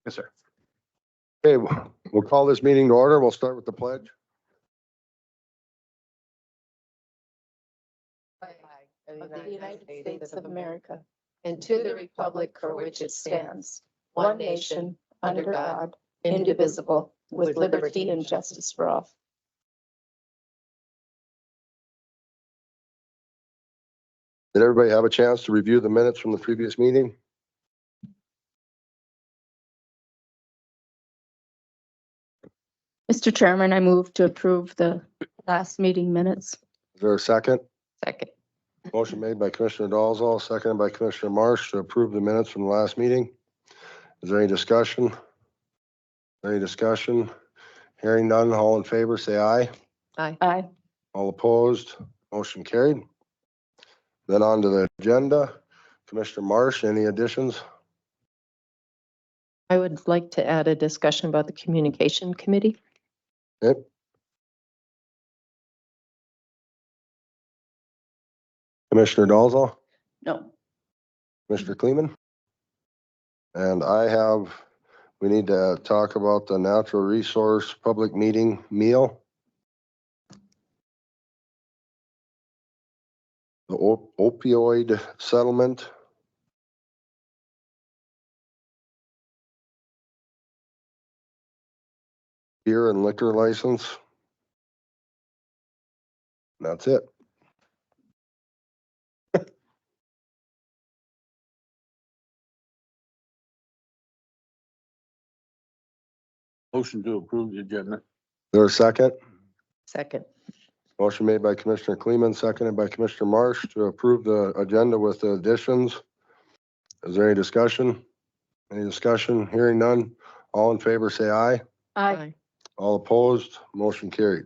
Yes, sir. Okay, we'll call this meeting to order. We'll start with the pledge. Of the United States of America, and to the republic for which it stands, one nation, under God, indivisible, with liberty and justice for all. Did everybody have a chance to review the minutes from the previous meeting? Mr. Chairman, I move to approve the last meeting minutes. Is there a second? Second. Motion made by Commissioner Dalzell, seconded by Commissioner Marsh to approve the minutes from the last meeting. Is there any discussion? Any discussion? Hearing none, all in favor, say aye. Aye. All opposed, motion carried. Then on to the agenda. Commissioner Marsh, any additions? I would like to add a discussion about the communication committee. Yep. Commissioner Dalzell? No. Mr. Kleeman? And we need to talk about the natural resource public meeting meal. The opioid settlement. Beer and liquor license. That's it. Motion to approve the agenda. There a second? Second. Motion made by Commissioner Kleeman, seconded by Commissioner Marsh to approve the agenda with the additions. Is there any discussion? Any discussion? Hearing none. All in favor, say aye. Aye. All opposed, motion carried.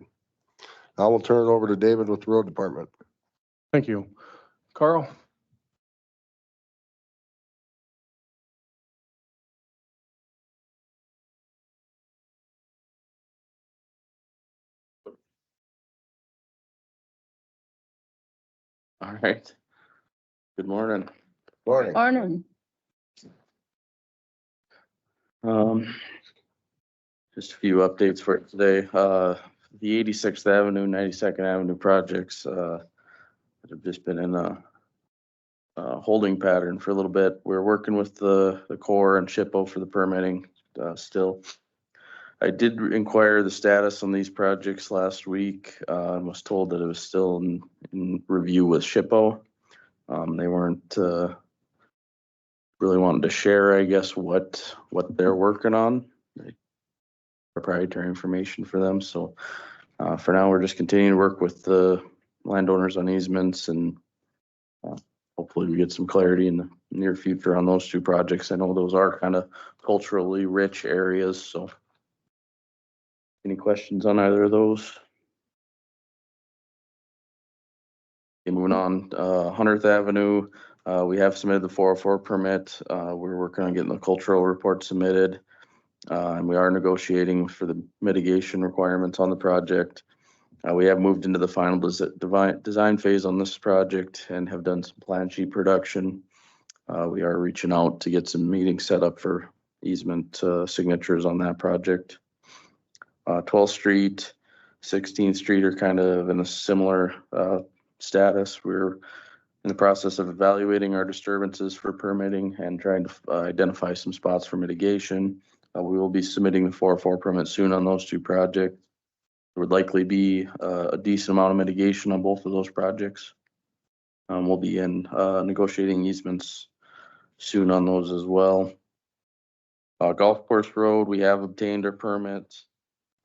Now we'll turn it over to David with the road department. Thank you. Carl? All right. Good morning. Morning. Morning. Just a few updates for today. The 86th Avenue, 92nd Avenue projects that have just been in a holding pattern for a little bit. We're working with the Corps and SHPO for the permitting still. I did inquire the status on these projects last week and was told that it was still in review with SHPO. They weren't really wanting to share, I guess, what they're working on. Proprietary information for them. So for now, we're just continuing to work with the landowners on easements, and hopefully we get some clarity in the near future on those two projects. I know those are kind of culturally rich areas. So any questions on either of those? Okay, moving on, 100th Avenue, we have submitted the 404 permit. We're working on getting the cultural report submitted. And we are negotiating for the mitigation requirements on the project. We have moved into the final design phase on this project and have done some plan sheet production. We are reaching out to get some meetings set up for easement signatures on that project. 12th Street, 16th Street are kind of in a similar status. We're in the process of evaluating our disturbances for permitting and trying to identify some spots for mitigation. We will be submitting the 404 permit soon on those two projects. There would likely be a decent amount of mitigation on both of those projects. We'll be in negotiating easements soon on those as well. Golf Course Road, we have obtained our permits.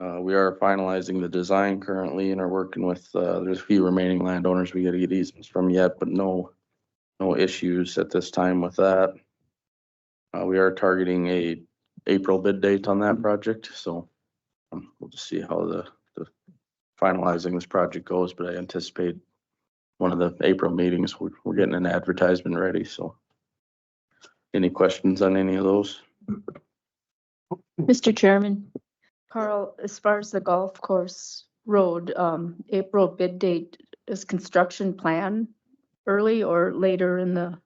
We are finalizing the design currently and are working with, there's a few remaining landowners we got to get easements from yet, but no issues at this time with that. We are targeting a April bid date on that project, so we'll just see how the finalizing this project goes, but I anticipate one of the April meetings, we're getting an advertisement ready. So any questions on any of those? Mr. Chairman, Carl, as far as the golf course road, April bid date, is construction plan early or later in the?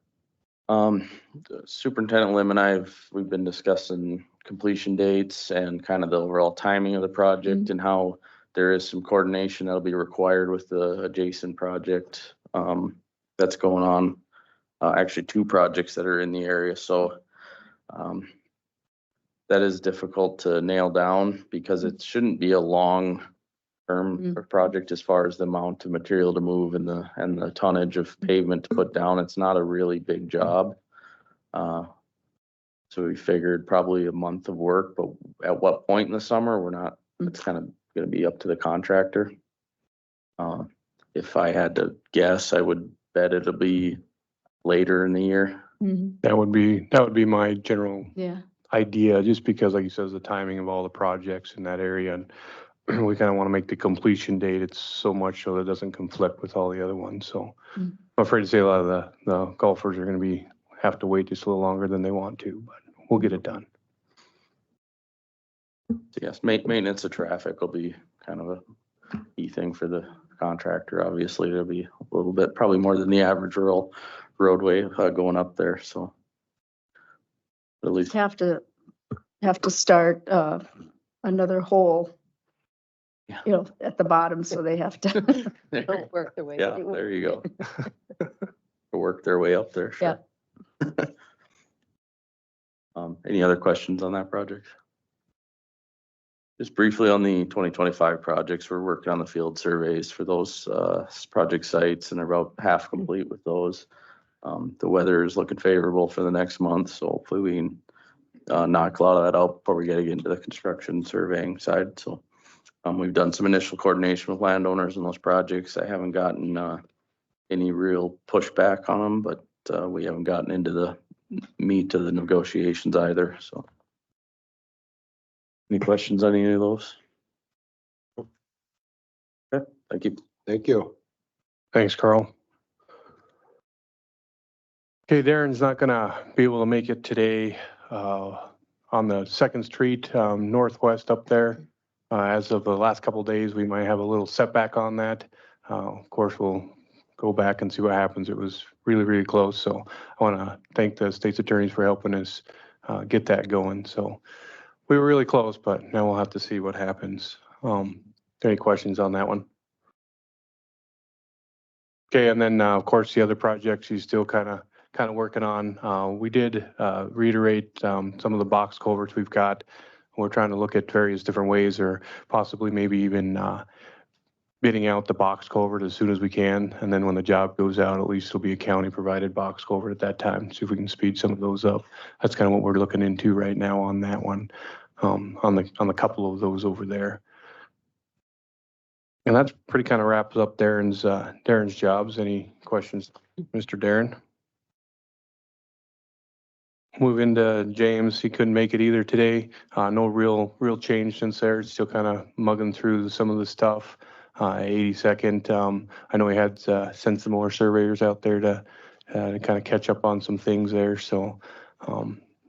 Superintendent Lim and we've been discussing completion dates and kind of the overall timing of the project and how there is some coordination that'll be required with the adjacent project that's going on. Actually, 2 projects that are in the area, so that is difficult to nail down because it shouldn't be a long term project as far as the amount of material to move and the tonnage of pavement to put down. It's not a really big job. So we figured probably a month of work, but at what point in the summer, we're not, it's kind of gonna be up to the contractor. If I had to guess, I would bet it'll be later in the year. That would be my general Yeah. idea, just because like you says, the timing of all the projects in that area, and we kind of want to make the completion date, it's so much so that it doesn't conflict with all the other ones, so. I'm afraid to say a lot of the golfers are gonna have to wait just a little longer than they want to, but we'll get it done. So yes, maintenance of traffic will be kind of a key thing for the contractor. Obviously, there'll be a little bit, probably more than the average rural roadway going up there, so. At least, Have to start another hole, Yeah. you know, at the bottom, so they have to. there, Work their way. yeah, there you go. Work their way up there, sure. Any other questions on that project? Just briefly on the 2025 projects, we're working on the field surveys for those project sites and they're about half complete with those. The weather is looking favorable for the next month, so hopefully we can knock a lot of that out before we get into the construction surveying side. So we've done some initial coordination with landowners in those projects. I haven't gotten any real pushback on them, but we haven't gotten into the meat of the negotiations either, so. Any questions on any of those? Okay, thank you. Thank you. Thanks, Carl. Okay, Darren's not gonna be able to make it today on the 2nd Street northwest up there. As of the last couple of days, we might have a little setback on that. Of course, we'll go back and see what happens. It was really, really close. So I want to thank the state's attorneys for helping us get that going. So we were really close, but now we'll have to see what happens. Any questions on that one? Okay, and then of course the other projects he's still kind of working on. We did reiterate some of the box culverts we've got. We're trying to look at various different ways, or possibly maybe even bidding out the box culvert as soon as we can. And then when the job goes out, at least it'll be a county provided box culvert at that time. See if we can speed some of those up. That's kind of what we're looking into right now on that one, on the couple of those over there. And that's pretty kind of wraps up Darren's jobs. Any questions, Mr. Darren? Move into James. He couldn't make it either today. No real change since there. Still kind of mugging through some of the stuff. 82nd. I know he had sent some more surveyors out there to kind of catch up on some things there. So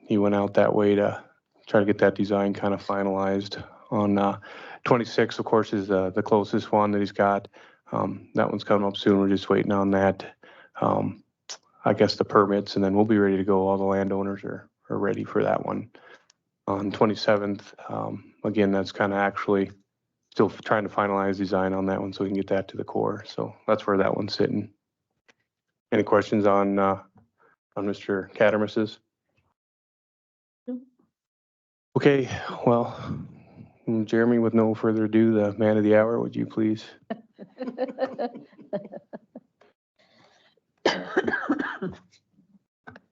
he went out that way to try to get that design kind of finalized. On 26, of course, is the closest one that he's got. That one's coming up soon. We're just waiting on that. I guess the permits, and then we'll be ready to go. All the landowners are ready for that one. On 27th, again, that's kind of actually still trying to finalize design on that one so we can get that to the core. So that's where that one's sitting. Any questions on Mr. Cattermus's? Okay, well, Jeremy, with no further ado, the man of the hour, would you please?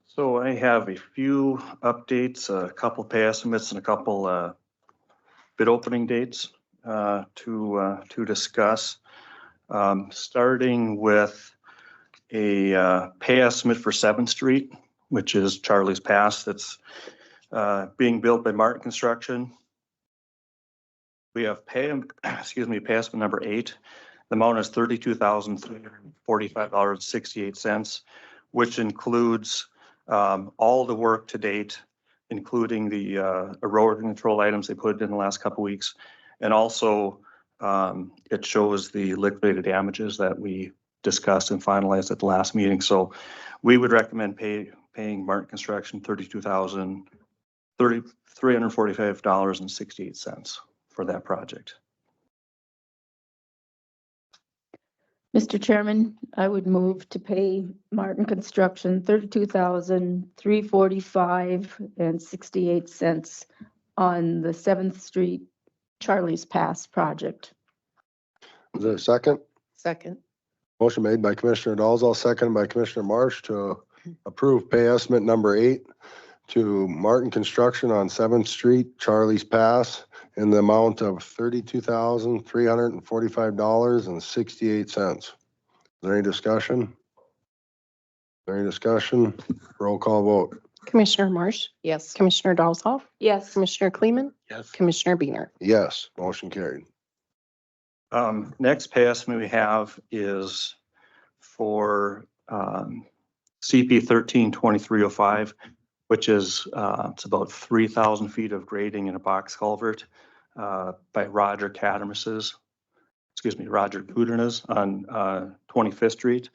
So I have a few updates, a couple pay estimates and a couple bid opening dates to discuss. Starting with a pay estimate for 7th Street, which is Charlie's Pass, that's being built by Martin Construction. We have pay estimate number 8. The amount is $32,345.68, which includes all the work to date, including the erosion control items they put in the last couple weeks. And also it shows the liquidated damages that we discussed and finalized at the last meeting. So we would recommend paying Martin Construction $345.68 for that project. Mr. Chairman, I would move to pay Martin Construction $32,345.68 on the 7th Street Charlie's Pass project. Is there a second? Second. Motion made by Commissioner Dolzall, seconded by Commissioner Marsh to approve pay estimate number 8 to Martin Construction on 7th Street, Charlie's Pass, in the amount of $32,345.68. Is there any discussion? Is there any discussion? Roll call vote. Commissioner Marsh, Yes. Commissioner Dolzall, Yes. Commissioner Kleeman, Yes. Commissioner Beener. Yes, motion carried. Next pay estimate we have is for CP 132305, which is it's about 3,000 feet of grading in a box culvert by Roger Kudernes on 25th Street.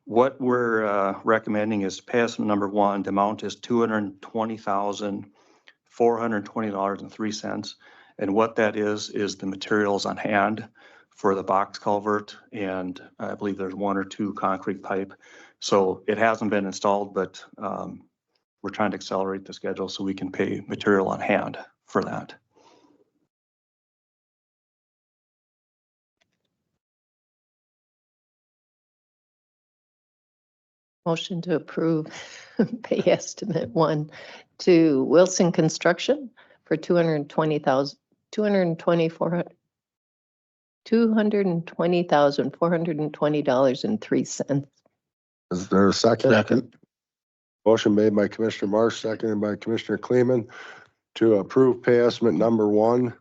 What we're recommending is pay estimate number 1. The amount is $220,420.03. And what that is the materials on hand for the box culvert. And I believe there's 1 or 2 concrete pipe. So it hasn't been installed, but we're trying to accelerate the schedule so we can pay material on hand for that. Motion to approve pay estimate 1 to Wilson Construction for $220,420.03. Is there a second? Second. Motion made by Commissioner Marsh, seconded by Commissioner Kleeman to approve pay estimate number 1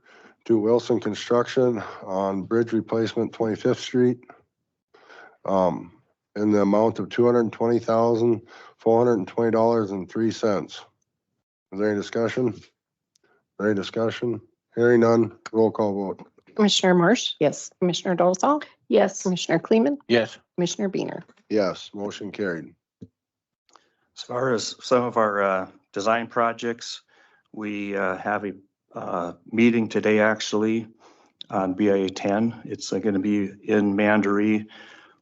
to Wilson Construction on bridge replacement 25th Street. In the amount of $220,420.03. Is there any discussion? Is there any discussion? Hearing none, roll call vote. Commissioner Marsh, Yes. Commissioner Dolzall, Yes. Commissioner Kleeman, Yes. Commissioner Beener. Yes, motion carried. As far as some of our design projects, we have a meeting today actually on BIA 10. It's going to be in Mandaree.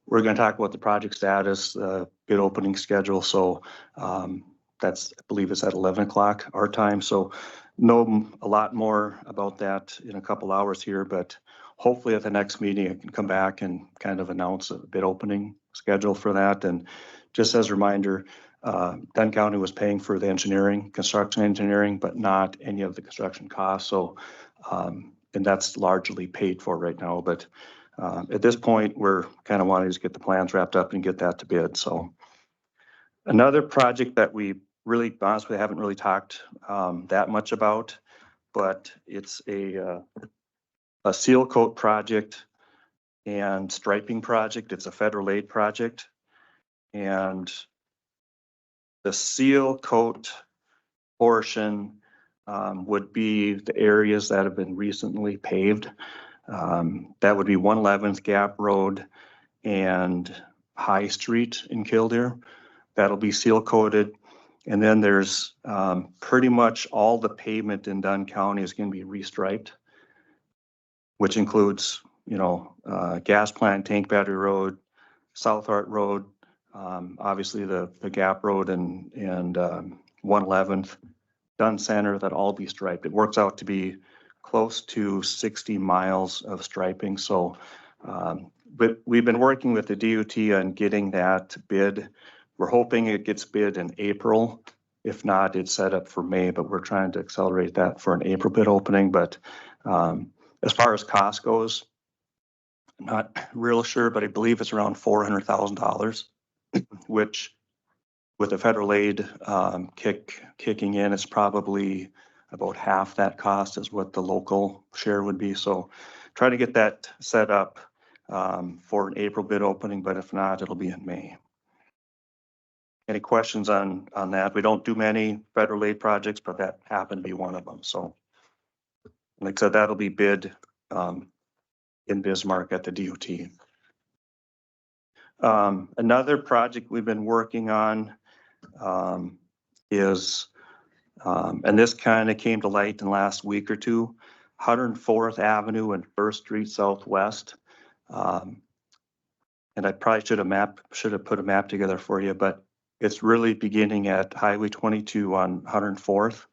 We're going to talk about the project status, bid opening schedule. So that's, I believe it's at 11 o'clock our time. So know a lot more about that in a couple hours here, but hopefully at the next meeting, I can come back and kind of announce a bid opening schedule for that. And just as a reminder, Dunn County was paying for the engineering, construction engineering, but not any of the construction costs. So, and that's largely paid for right now, but at this point, we're kind of wanting to just get the plans wrapped up and get that to bid. So another project that we really honestly haven't really talked that much about, but it's a seal coat project and striping project. It's a federal aid project. And the seal coat portion would be the areas that have been recently paved. That would be 111th Gap Road and High Street in Killdeer. That'll be seal coated. And then there's pretty much all the pavement in Dunn County is going to be restriped, which includes, Gas Plant, Tank Battery Road, South Hart Road, obviously the Gap Road and 111th, Dunn Center, that all be striped. It works out to be close to 60 miles of striping. So, but we've been working with the DOT on getting that bid. We're hoping it gets bid in April. If not, it's set up for May, but we're trying to accelerate that for an April bid opening. But as far as cost goes, I'm not real sure, but I believe it's around $400,000, which with the federal aid kicking in, it's probably about half that cost is what the local share would be. So try to get that set up for an April bid opening, but if not, it'll be in May. Any questions on that? We don't do many federal aid projects, but that happened to be one of them. So like I said, that'll be bid in Bismarck at the DOT. Another project we've been working on is And this kind of came to light in the last week or two. 104th Avenue and First Street Southwest. And I probably should have put a map together for you, but it's really beginning at Highway 22 on 104th.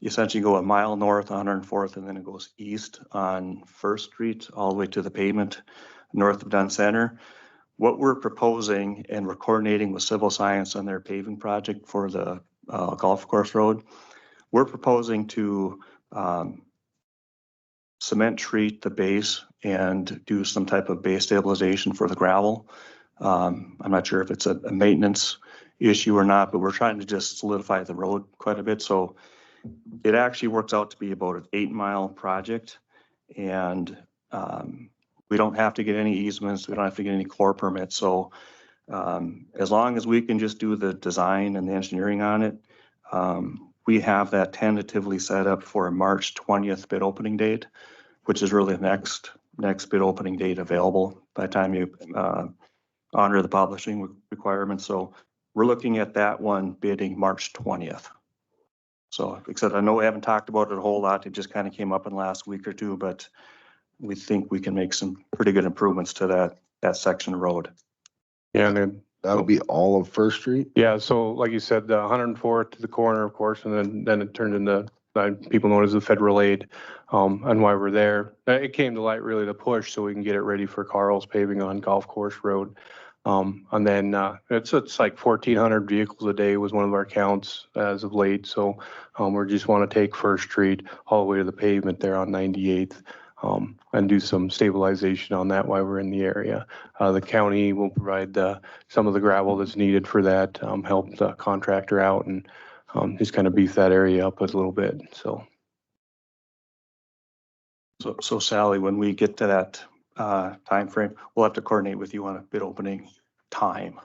You essentially go a mile north on 104th, and then it goes east on First Street all the way to the pavement north of Dunn Center. What we're proposing, and we're coordinating with Civil Science on their paving project for the golf course road, we're proposing to cement treat the base and do some type of base stabilization for the gravel. I'm not sure if it's a maintenance issue or not, but we're trying to just solidify the road quite a bit. So it actually works out to be about an 8-mile project, and we don't have to get any easements. We don't have to get any core permits. So as long as we can just do the design and the engineering on it, we have that tentatively set up for a March 20th bid opening date, which is really the next bid opening date available by the time you honor the publishing requirements. So we're looking at that one bidding March 20th. So except I know we haven't talked about it a whole lot. It just kind of came up in the last week or two, but we think we can make some pretty good improvements to that section of road. Yeah, and then, That would be all of First Street? yeah, so like you said, the 104th to the corner, of course, and then it turned into, people know it as the federal aid, and why we're there. It came to light really to push so we can get it ready for Carl's paving on Golf Course Road. And then, it's like 1,400 vehicles a day was one of our counts as of late. So, we just want to take First Street all the way to the pavement there on 98th. And do some stabilization on that while we're in the area. The county will provide some of the gravel that's needed for that, help the contractor out and just kind of beef that area up a little bit, so. So Sally, when we get to that timeframe, we'll have to coordinate with you on a bid opening time,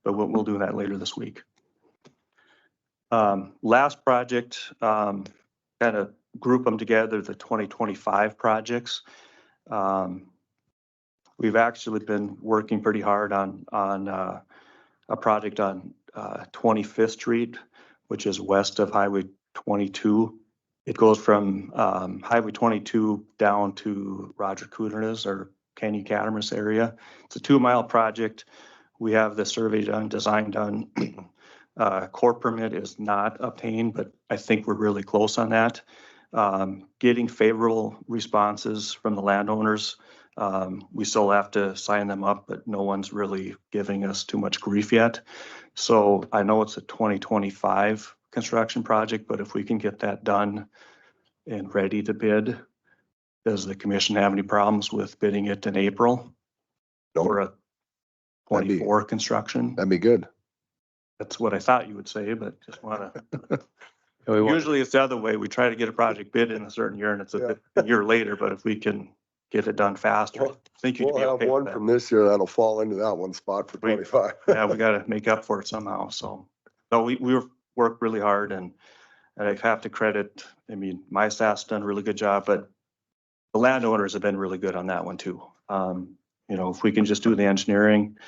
but we'll do that later this week. Last project, kind of group them together, the 2025 projects. We've actually been working pretty hard on a project on 25th Street, which is west of Highway 22. It goes from Highway 22 down to Roger Kuderna's or Kenny Cattermas area. It's a 2-mile project. We have the survey done, design done. Core permit is not obtained, but I think we're really close on that. Getting favorable responses from the landowners. We still have to sign them up, but no one's really giving us too much grief yet. So I know it's a 2025 construction project, but if we can get that done and ready to bid, does the commission have any problems with bidding it in April? No. For a 24 construction? That'd be good. That's what I thought you would say, but just want to. We want- Usually it's the other way. We try to get a project bid in a certain year and it's a year later, but if we can get it done faster, I think you could We'll be have okay one with from that. this year that'll fall into that one spot for We- 25. Yeah, we gotta make up for it somehow, so. No, we worked really hard and I have to credit, I mean, my staff's done a really good job, but the landowners have been really good on that one too. You know, if we can just do the engineering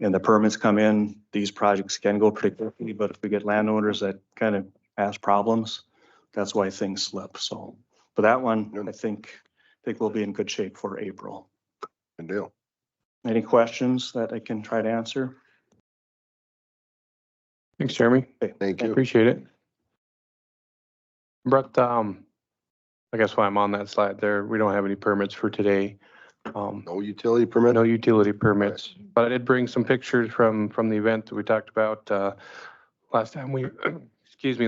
and the permits come in, these projects can go pretty quickly, but if we get landowners that kind of has problems, that's why things slip, so. But that one, I think we'll be in good shape for April. Good deal. Any questions that I can try to answer? Thanks, Jeremy. Thank you. Appreciate it. Brett, I guess while I'm on that slide there, we don't have any permits for today. No utility permit? No utility permits, but I did bring some pictures from the event that we talked about last time we,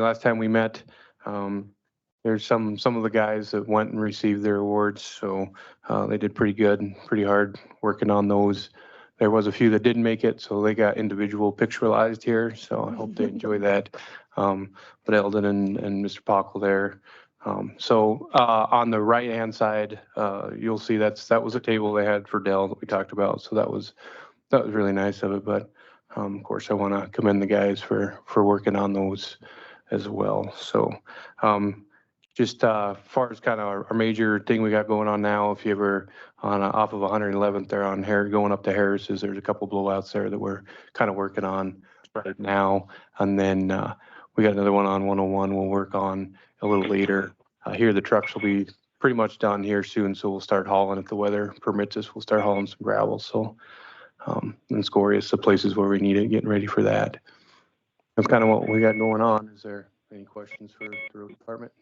last time we met. There's some of the guys that went and received their awards, so they did pretty good and pretty hard working on those. There was a few that didn't make it, so they got individual pictorialized here, so I hope they enjoy that. But Eldon and Mr. Pockle there. So on the right-hand side, you'll see that was a table they had for Dell that we talked about, so that was really nice of it. But of course, I want to commend the guys for working on those as well. So just far as kind of our major thing we got going on now, if you ever off of 111th there on going up to Harris's, there's a couple blowouts there that we're kind of working on right now, and then We got another one on 101 we'll work on a little later. Here, the trucks will be pretty much done here soon, so we'll start hauling if the weather permits us. We'll start hauling some gravel, so. And Scorious, the places where we need it, getting ready for that. That's kind of what we got going on. Is there any questions for the road department?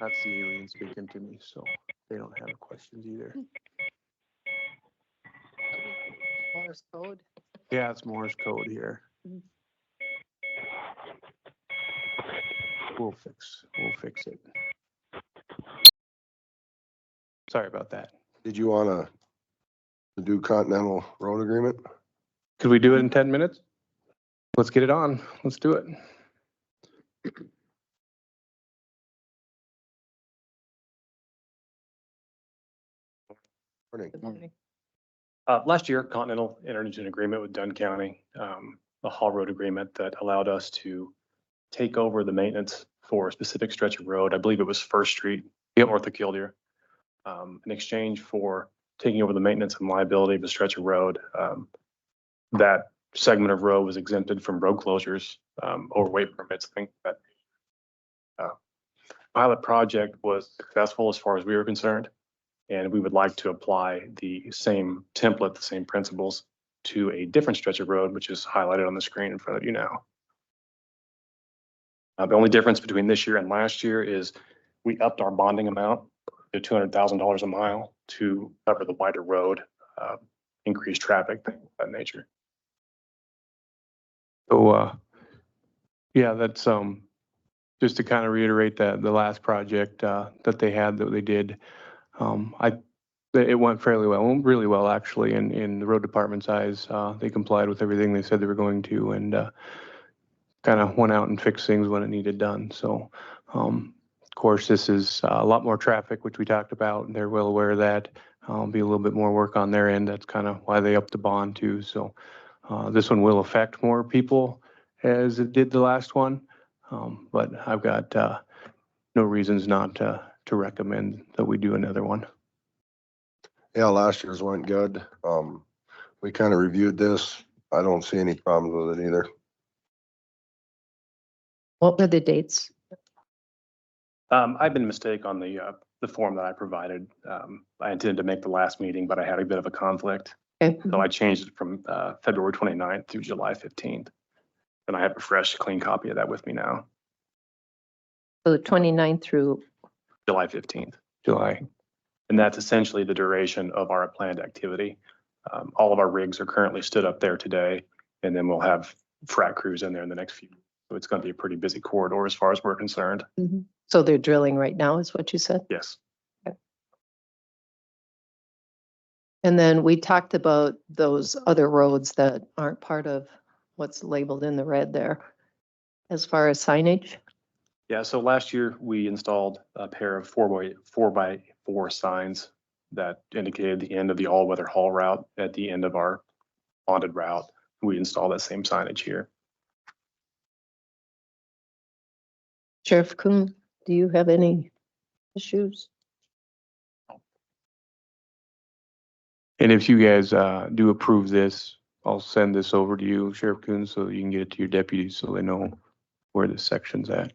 That's the alien speaking to me, so they don't have questions either. Morse code. Yeah, it's Morse code here. We'll fix it. Sorry about that. Did you want to do Continental Road Agreement? Could we do it in 10 minutes? Let's get it on. Let's do it. Morning. Last year, Continental entered into an agreement with Dunn County, a haul road agreement that allowed us to take over the maintenance for a specific stretch of road. I believe it was First Street, north of Killdeer. In exchange for taking over the maintenance and liability of a stretch of road, that segment of road was exempted from road closures, overweight permits, things like that. Pilot project was successful as far as we were concerned. And we would like to apply the same template, the same principles to a different stretch of road, which is highlighted on the screen in front of you now. The only difference between this year and last year is we upped our bonding amount to $200,000 a mile to cover the wider road, increased traffic, things of that nature. So, yeah, that's, just to kind of reiterate that the last project, that they had, that they did, it went fairly well, really well, actually, in the road department's eyes. They complied with everything they said they were going to, and kind of went out and fixed things when it needed done. So, of course, this is a lot more traffic, which we talked about, and they're well aware of that. Be a little bit more work on their end. That's kind of why they upped the bond too. So, this one will affect more people as it did the last one. But I've got no reasons not to recommend that we do another one. Yeah, last year's went good. We kind of reviewed this. I don't see any problems with it either. What were the dates? I've been a mistake on the form that I provided. I intended to make the last meeting, but I had a bit of a conflict. Okay. So I changed it from February 29th through July 15th. And I have a fresh, clean copy of that with me now, So the 29th through, July 15th. July. And that's essentially the duration of our planned activity. All of our rigs are currently stood up there today, and then we'll have frac crews in there in the next few. So it's going to be a pretty busy corridor as far as we're concerned. so they're drilling right now is what you said? Yes. And then we talked about those other roads that aren't part of what's labeled in the red there. As far as signage, Yeah, so last year we installed a pair of 4x4 signs that indicated the end of the all-weather haul route at the end of our bonded route. We installed that same signage here. Sheriff Kuhn, do you have any issues? And if you guys do approve this, I'll send this over to you, Sheriff Coons, so that you can get it to your deputies so they know where this section's at.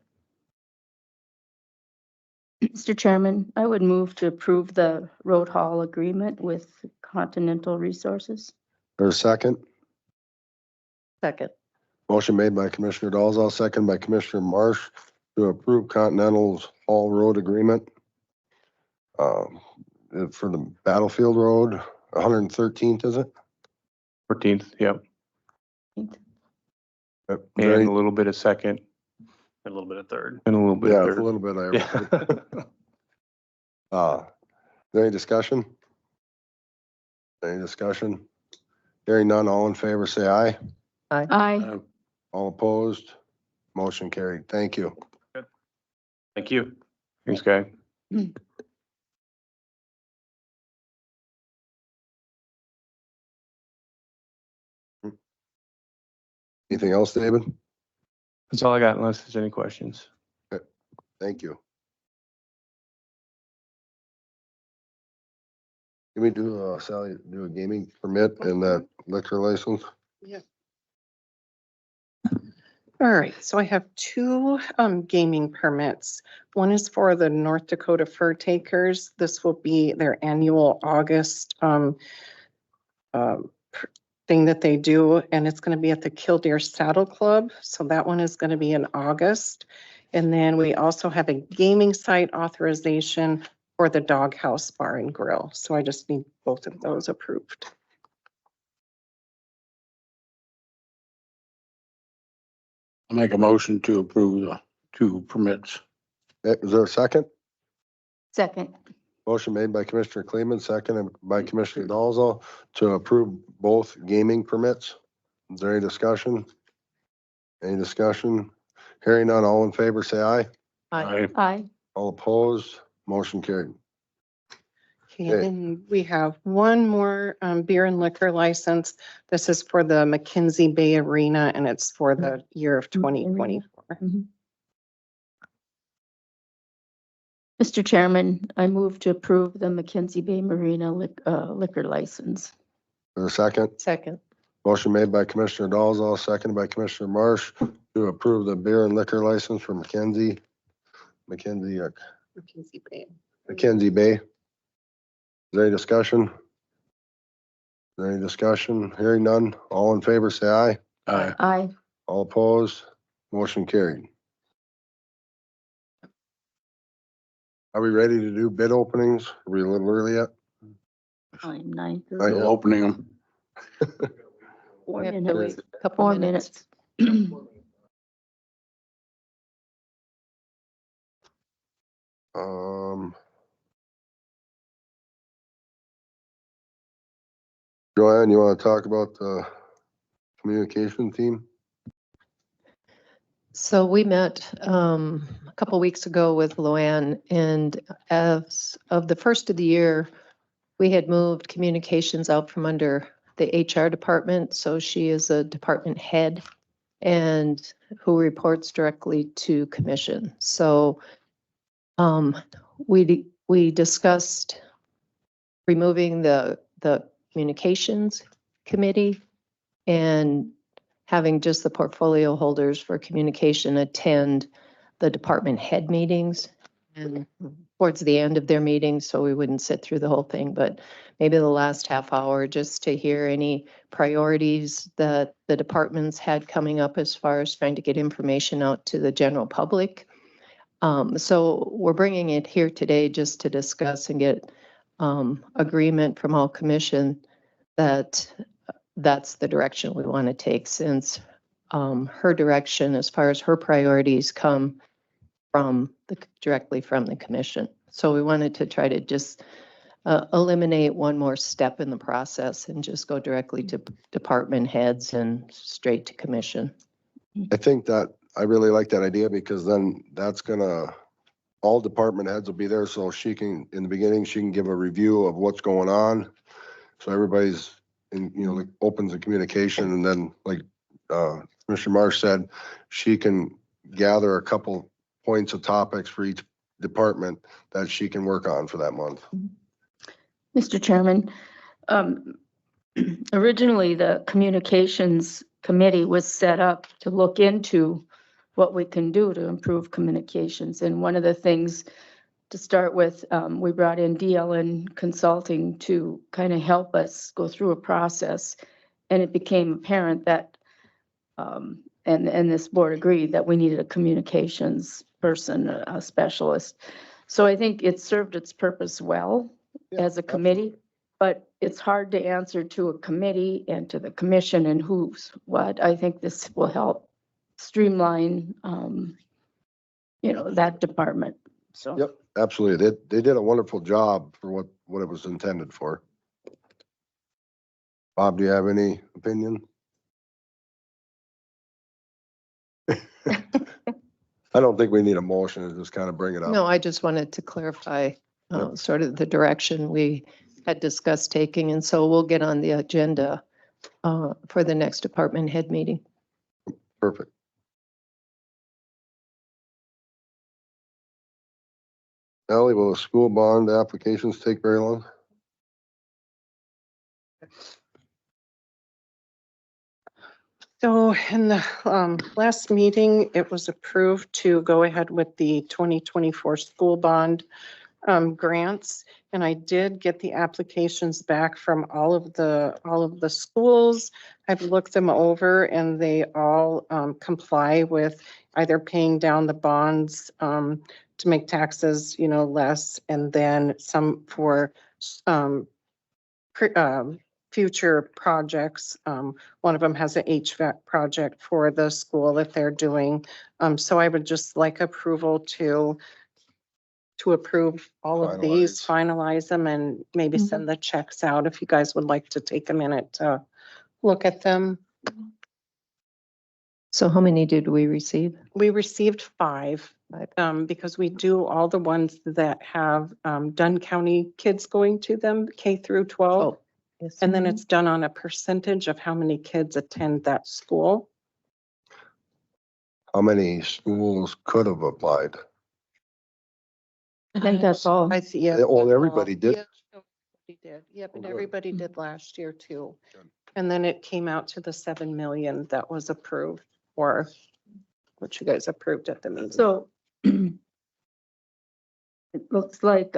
Mr. Chairman, I would move to approve the road haul agreement with Continental Resources. There's a second. Second. Motion made by Commissioner Dolzall, second by Commissioner Marsh to approve Continental's Hall Road Agreement. For the Battlefield Road, 113th, is it? 14th, yep. Yep. And a little bit of second And a little bit of third. and a little bit Yeah, of it's a third. little bit of Yeah. everything. Is there any discussion? Any discussion? Hearing none, all in favor, say aye. Aye. All opposed? Motion carried. Thank you. Thank you. Thanks, guy. Anything else, David? That's all I got unless there's any questions. Thank you. Can we do, Sally, do a gaming permit and that liquor license? All right, so I have two gaming permits. One is for the North Dakota Fur Takers. This will be their annual August thing that they do, and it's going to be at the Killdeer Saddle Club. So that one is going to be in August. And then we also have a gaming site authorization for the Doghouse Bar and Grill. So I just need both of those approved. I make a motion to approve the two permits. Is there a second? Second. Motion made by Commissioner Kleeman, seconded by Commissioner Dalzell to approve both gaming permits. Is there any discussion? Any discussion? Hearing none, all in favor, say aye. Aye. Aye. All opposed, motion carried. Okay, Okay. and we have one more beer and liquor license. This is for the McKenzie Bay Arena, and it's for the year of 2024. Mr. Chairman, I move to approve the McKenzie Bay Marina liquor license. Is there a second? Second. Motion made by Commissioner Dalzell, seconded by Commissioner Marsh to approve the beer and liquor license for McKenzie McKenzie Bay. Bay. Is there any discussion? Is there any discussion? Hearing none, all in favor, say aye. Aye. Aye. All opposed, motion carried. Are we ready to do bid openings? Are we a little early yet? Time 9:30. Aye. Still opening them. 4 We have to minutes. wait a couple 4 minutes. minutes. Joanne, you want to talk about the communication team? So we met a couple weeks ago with Luann, and as of the first of the year, we had moved communications out from under the HR department. So she is a department head and who reports directly to commission. So we discussed removing the communications committee and having just the portfolio holders for communication attend the department head meetings and towards the end of their meetings, so we wouldn't sit through the whole thing, but maybe the last half hour just to hear any priorities that the departments had coming up as far as trying to get information out to the general public. So we're bringing it here today just to discuss and get agreement from all commission that that's the direction we want to take, since her direction as far as her priorities come from directly from the commission. So we wanted to try to just eliminate one more step in the process and just go directly to department heads and straight to commission. I think that I really like that idea, because then that's gonna, all department heads will be there, so she can, in the beginning, she can give a review of what's going on. So everybody's in, like opens the communication, and then like Commissioner Marsh said, she can gather a couple points of topics for each department that she can work on for that month. Mr. Chairman, originally the communications committee was set up to look into what we can do to improve communications. And one of the things to start with, we brought in DLN Consulting to kind of help us go through a process. And it became apparent that, and this board agreed that we needed a communications person, a specialist. So I think it served its purpose well as a committee, but it's hard to answer to a committee and to the commission and who's what. I think this will help streamline, that department. So. Yep, absolutely. They did a wonderful job for what it was intended for. Bob, do you have any opinion? I don't think we need a motion to just kind of bring it up. No, I just wanted to clarify Yep. sort of the direction we had discussed taking, and so we'll get on the agenda for the next department head meeting. Perfect. Ally, will the school bond applications take very long? So in the last meeting, it was approved to go ahead with the 2024 school bond grants. And I did get the applications back from all of the schools. I've looked them over and they all comply with either paying down the bonds to make taxes, less, and then some for future projects. One of them has an HVAC project for the school that they're doing. So I would just like approval to approve all of these, finalize them, and maybe send the checks out if you guys would like to take a minute to look at them. So how many did we receive? We received 5, because we do all the ones that have Dunn County kids going to them, K through 12. Oh, yes. And then it's done on a percentage of how many kids attend that school. How many schools could have applied? I think that's all. I see, yeah. Well, everybody did. Yeah, everybody did. Yep, and Good. everybody did last year too. Good. And then it came out to the 7 million that was approved, or what you guys approved at the meeting. So it looks like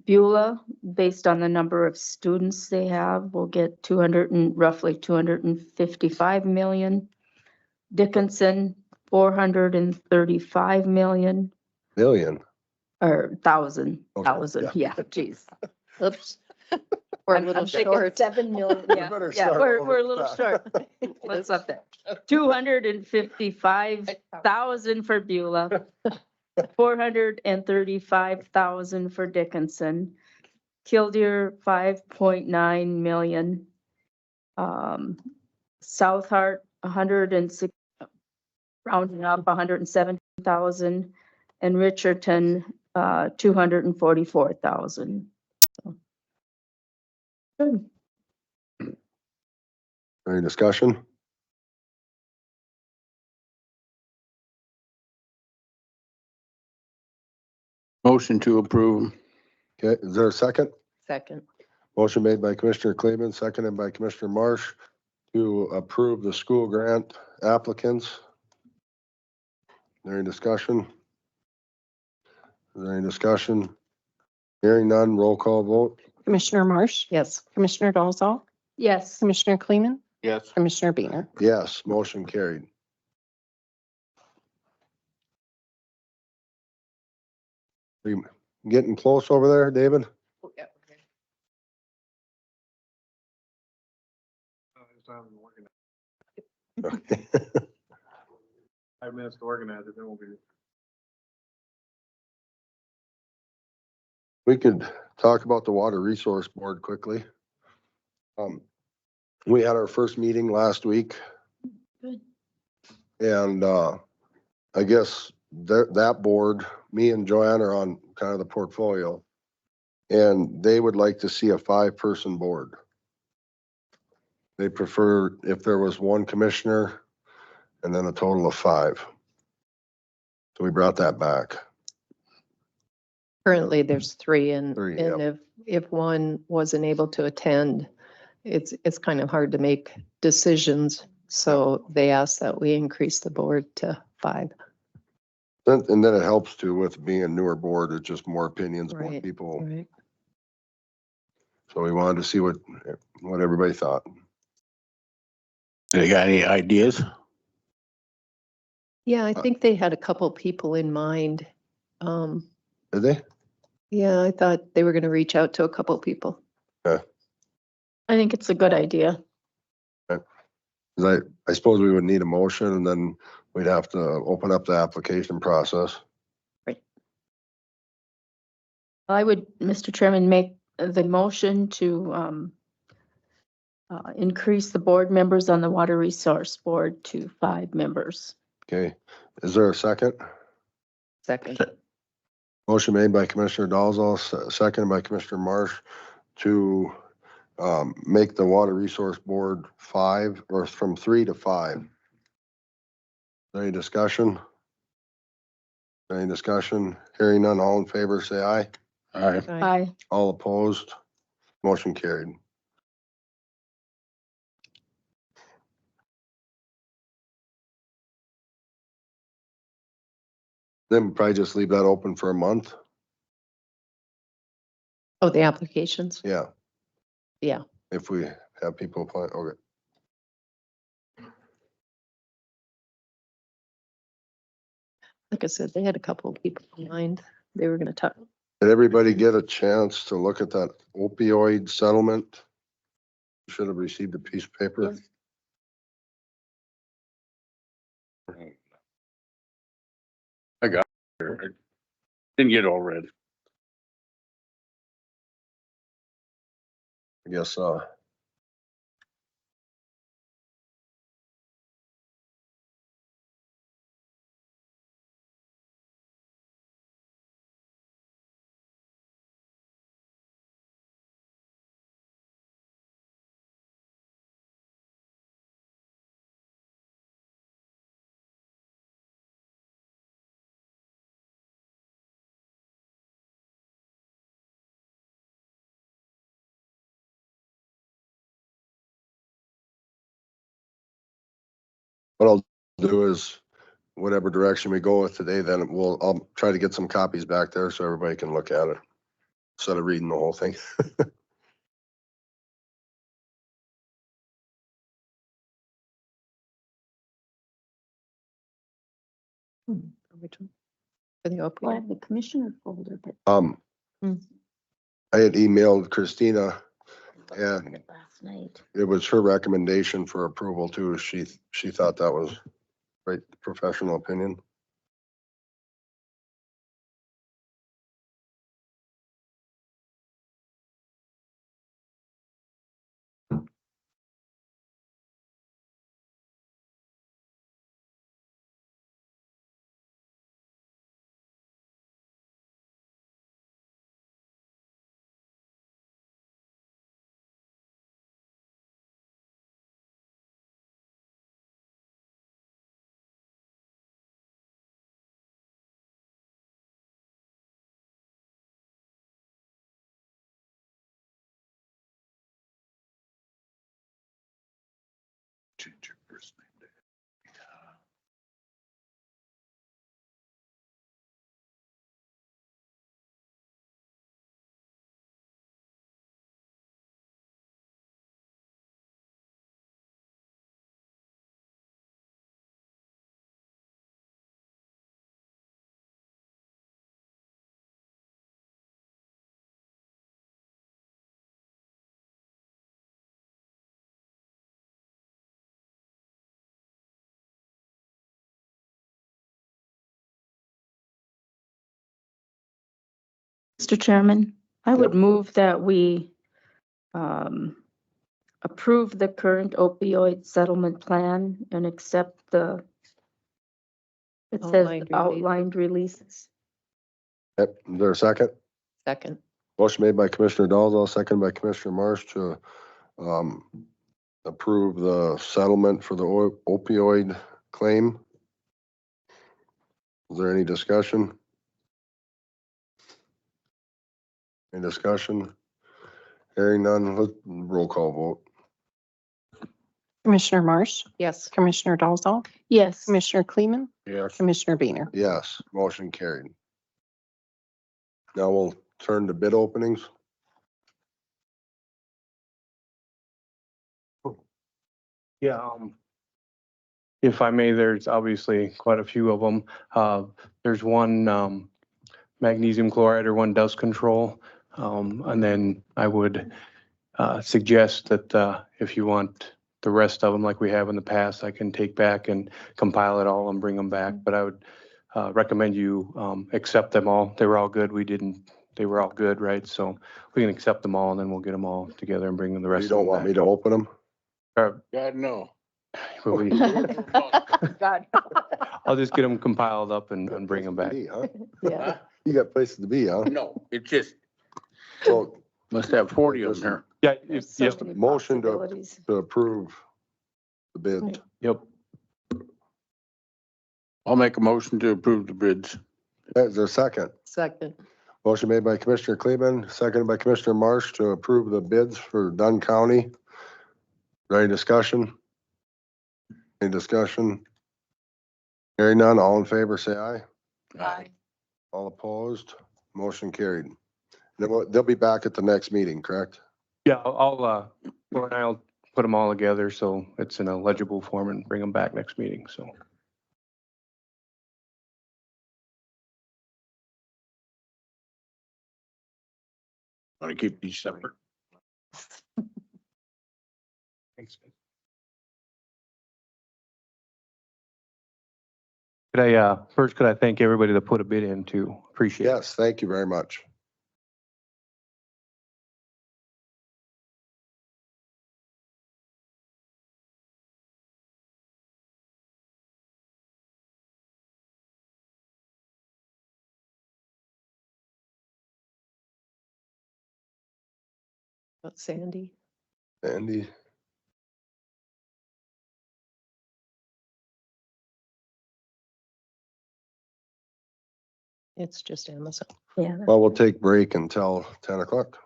Beulah, based on the number of students they have, will get roughly 255 million. Dickinson, 435 million, Million. or thousand, Okay, yeah, geez. Oops. We're a little I'm thinking short. 7 million, We yeah, better yeah, start we're over a little that. short. What's up there? 255,000 for Beulah, 435,000 for Dickinson, Killdeer, 5.9 million. South Hart, 106, rounding up 107,000, and Richardson, 244,000. Good. Any discussion? Motion to approve. Okay, is there a second? Second. Motion made by Commissioner Kleeman, seconded by Commissioner Marsh to approve the school grant applicants. Any discussion? Is there any discussion? Hearing none, roll call vote. Commissioner Marsh? Yes. Commissioner Dolzall? Yes, Commissioner Kleeman? Yes. Commissioner Beaner? Yes, motion carried. We getting close over there, David? Okay. 5 minutes to organize it, then we'll be. We could talk about the Water Resource Board quickly. We had our first meeting last week. Good. And, I guess that board, me and Joanne are on kind of the portfolio. And they would like to see a 5-person board. They prefer if there was 1 commissioner and then a total of 5. So we brought that back. Currently, there's 3, and 3, if one wasn't able to attend, it's kind of hard to make decisions. So they asked that we increase the board to 5. And then it helps too with being a newer board, it's just more opinions, more Right. people. Right. So we wanted to see what everybody thought. They got any ideas? Yeah, I think they had a couple people in mind. Did they? Yeah, I thought they were going to reach out to a couple people. I think it's a good idea. 'Cause I suppose we would need a motion and then we'd have to open up the application process. I would, Mr. Chairman, make the motion to increase the board members on the Water Resource Board to 5 members. Okay, is there a second? Second. Motion made by Commissioner Dolzall, seconded by Commissioner Marsh to make the Water Resource Board 5, or from 3 to 5. Any discussion? Any discussion? Hearing none, all in favor, say aye. Aye. Aye. All opposed? Motion carried. Then we'll probably just leave that open for a month. Oh, the applications? Yeah. Yeah. If we have people apply, okay. Like I said, they had a couple of people in mind. They were gonna talk. Did everybody get a chance to look at that opioid settlement? Should have received a piece of paper. I got it. Didn't get all read. I guess, what I'll do is whatever direction we go with today, then I'll try to get some copies back there so everybody can look at it. Instead of reading the whole thing. Which one? For the Well, I opioid? have the commissioner folder, but. Hmm. I had emailed Christina. Yeah. Last night. It was her recommendation for approval too. She thought that was right, professional opinion. Change your first name. Mr. Chairman, I would Yep. move that we approve the current opioid settlement plan and accept the, it says Outlined release. outlined releases. Yep, is there a second? Second. Motion made by Commissioner Dalzell, second by Commissioner Marsh to approve the settlement for the opioid claim. Is there any discussion? Any discussion? Hearing none, roll call vote. Commissioner Marsh, Yes. Commissioner Dalzell, Yes. Commissioner Kleeman, Yes. Commissioner Beaner. Yes, motion carried. Now we'll turn to bid openings. Yeah, if I may, there's obviously quite a few of them. There's one, magnesium chloride or one dust control. And then I would, suggest that, if you want the rest of them like we have in the past, I can take back and compile it all and bring them back. But I would, recommend you, accept them all. They were all good. They were all good, right? So we can accept them all and then we'll get them all together and bring them the rest You of them don't want me back. to open them? God, no. But we- God. I'll just get them compiled up and bring them back. Huh? Yeah. You got places to be, huh? No, it just So must have 40 of them here. Yeah, There's if- so yep, many motion to- possibilities. to approve the bid. yep. I'll make a motion to approve the bids. Is there a second? Second. Motion made by Commissioner Kleeman, seconded by Commissioner Marsh to approve the bids for Dunn County. Any discussion? Any discussion? Hearing none, all in favor, say aye. Aye. All opposed? Motion carried. They'll be back at the next meeting, correct? Yeah, Laura and I'll put them all together so it's in a legible form and bring them back next meeting, so. Want to keep these separate? Thanks. Could I thank everybody that put a bid in too? Appreciate it. Yes, thank you very much. But Sandy, Andy, it's just Amazon. Yeah. well, we'll take break until 10 o'clock.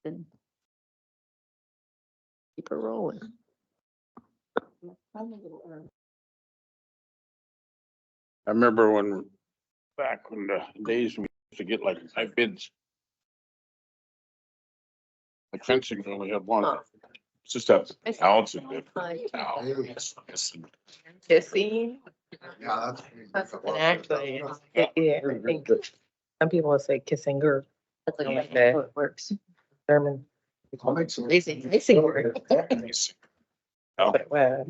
Keep her rolling. I remember back when the days we used to get like 5 bids. Like fencing, we only had one. It's just a ounce of it. Kissing, Yeah, and actually, yeah, I think some people will say kissing girl. That's like it works. German. Kissing word. Oh. But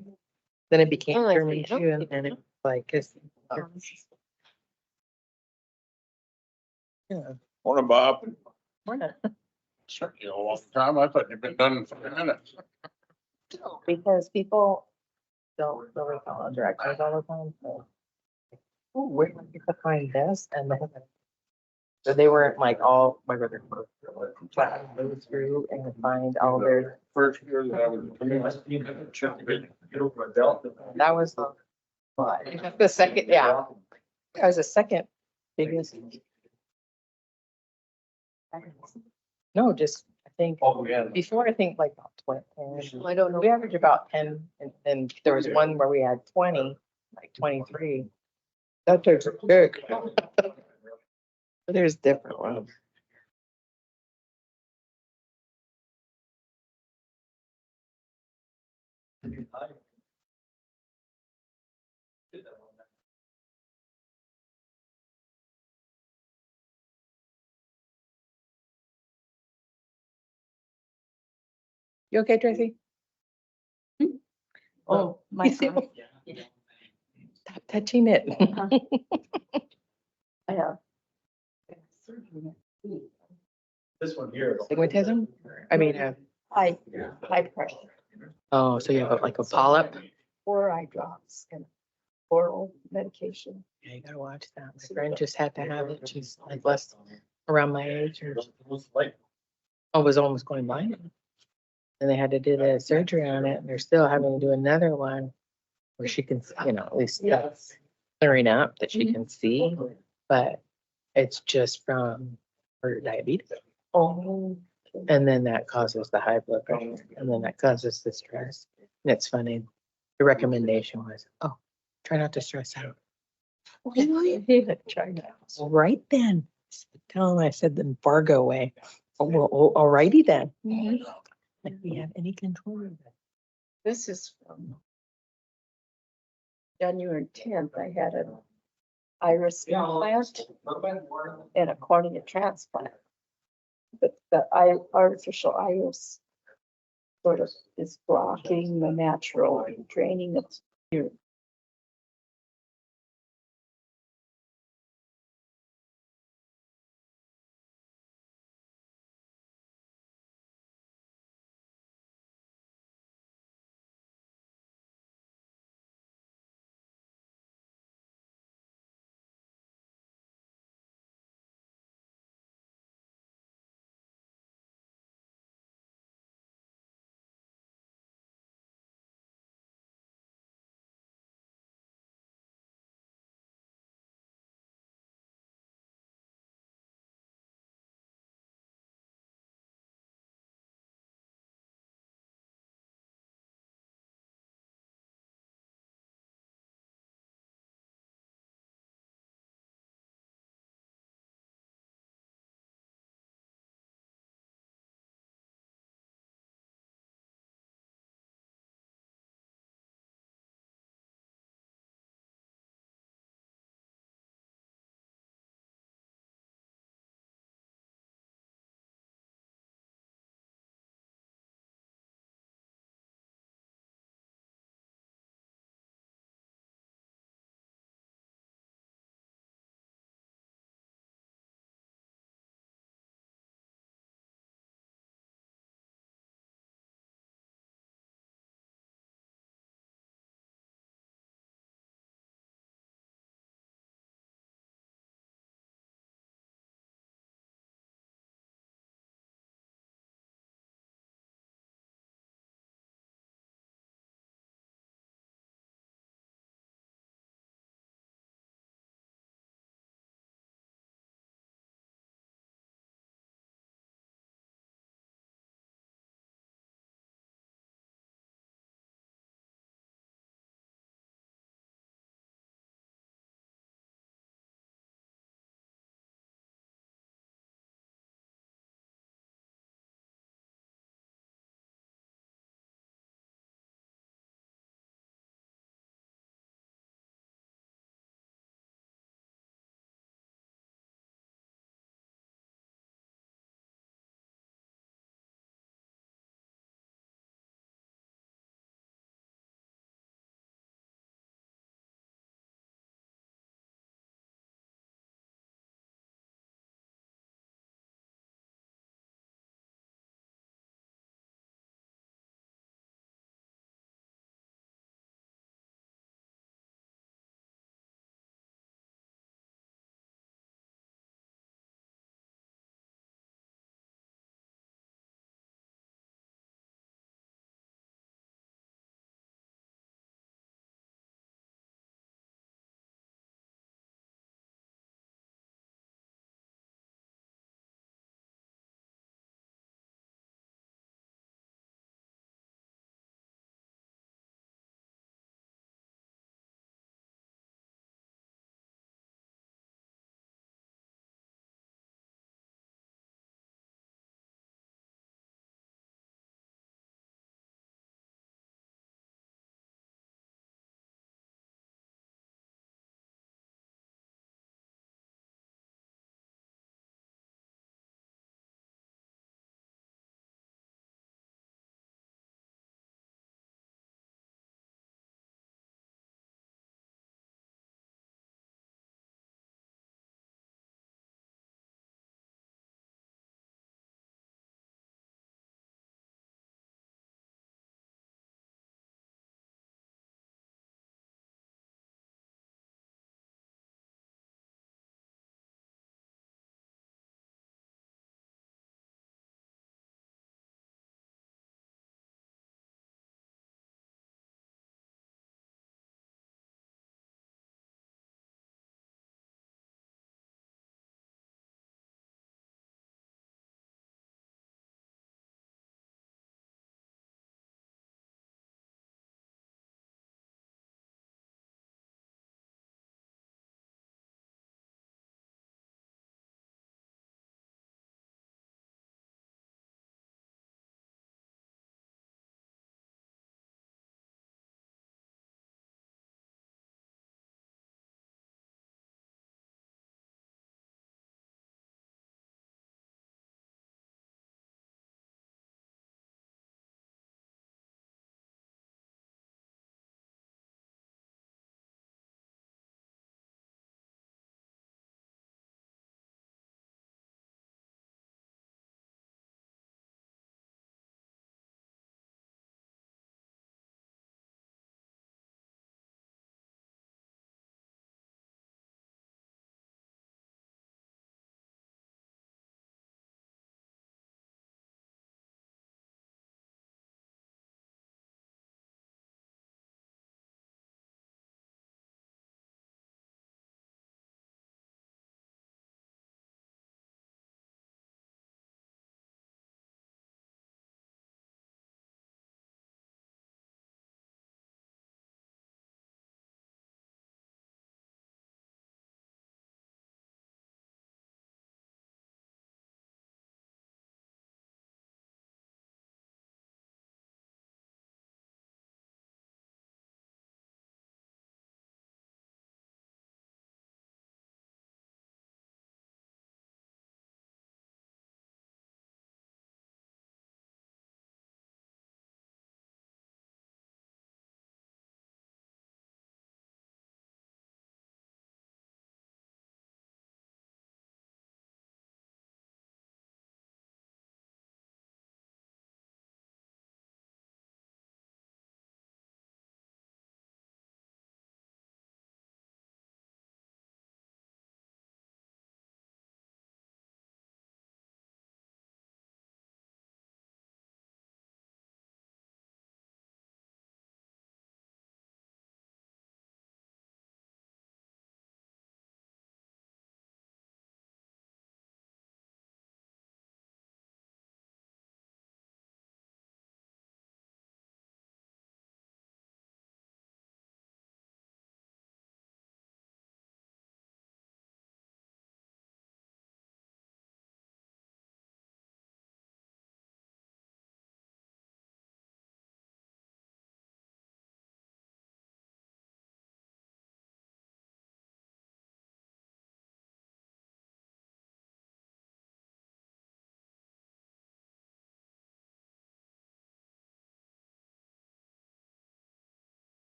then it became Oh, I German see. too, and then it's like kissing. Yeah. Morning, Bob. Morning. Sure, you know, a long time. I thought you'd been done for a minute. Because people don't really follow directions all the time, so. Oh, where did people find this? And then. So they weren't like all, my brother. Go through and find all their. First year that I was. That was the second, yeah. That was the second biggest. No, just, I think, before, I think like about 20. I don't know. We averaged about 10, and there was one where we had 20, like 23. That took big. There's different ones. You okay, Tracy? Oh, my God. Stop touching it. I have. This one here. Astigmatism? I mean, High pressure, oh, so you have like a polyp? 4 eye drops and oral medication. Yeah, you gotta watch that. My friend just had to have it. She's like less around my age. Was almost going blind. And they had to do the surgery on it, and they're still having to do another one where she can, at least that's clearing up that she can see, but it's just from her diabetes. Oh. And then that causes the high blood pressure, and then that causes the stress. And it's funny. The recommendation was, oh, try not to stress out. Well, right then. Tell him I said the embargo way. Oh, well, alrighty then. Like we have any control over that. This is from January 10th. I had an iris implant and a cornea transplant. But the artificial iris sort of is blocking the natural draining of your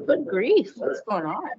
Good grief, what's going on?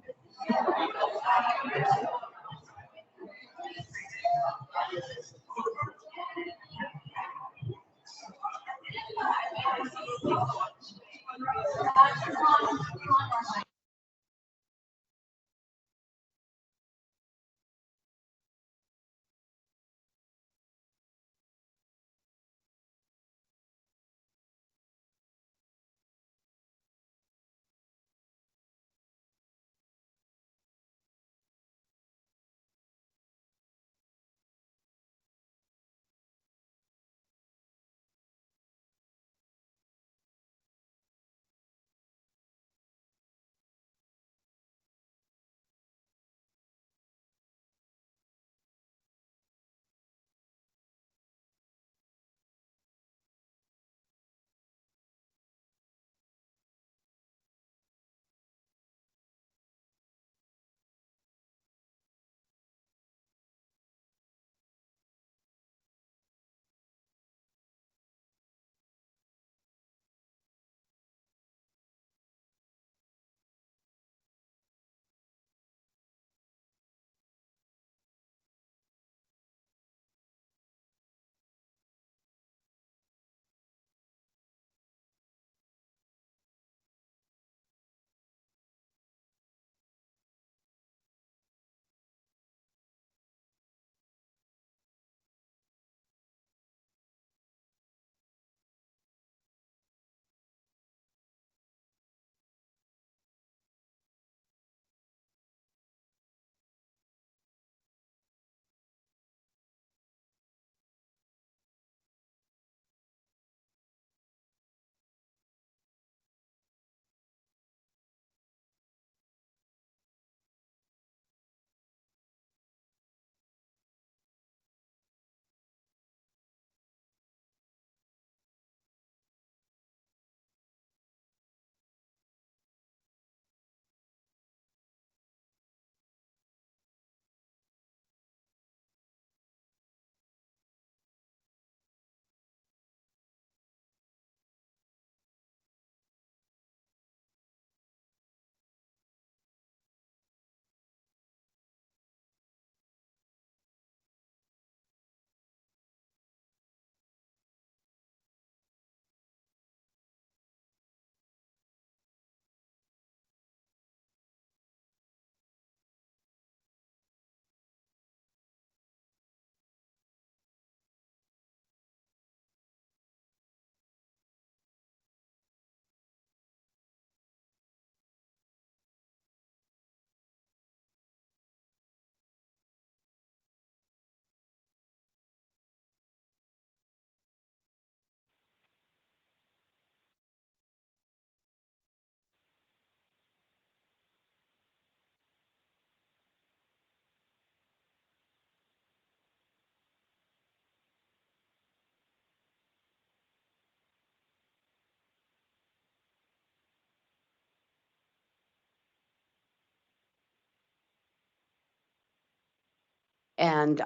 And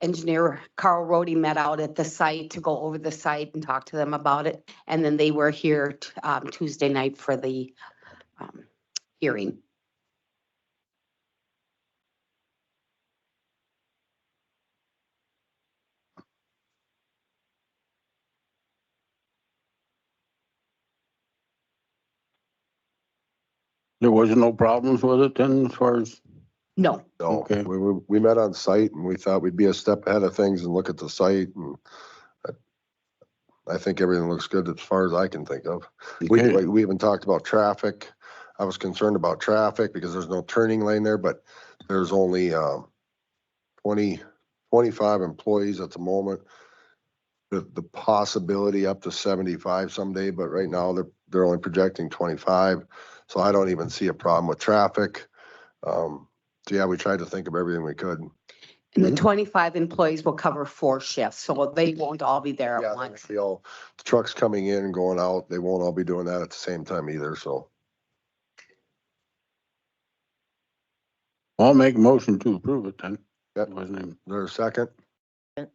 engineer Carl Rhodey met out at the site to go over the site and talk to them about it. And then they were here Tuesday night for the hearing. There was no problems with it then as far as, No, No, Okay. we met on site and we thought we'd be a step ahead of things and look at the site and I think everything looks good as far as I can think of. Okay. We even talked about traffic. I was concerned about traffic because there's no turning lane there, but there's only 25 employees at the moment. The possibility up to 75 someday, but right now they're only projecting 25. So I don't even see a problem with traffic. So yeah, we tried to think of everything we could. And the 25 employees will cover 4 shifts, so they won't all be there Yeah, at once. the trucks coming in and going out, they won't all be doing that at the same time either, so. I'll make a motion to approve it then. Yep. Wasn't even- Is there a second? Second.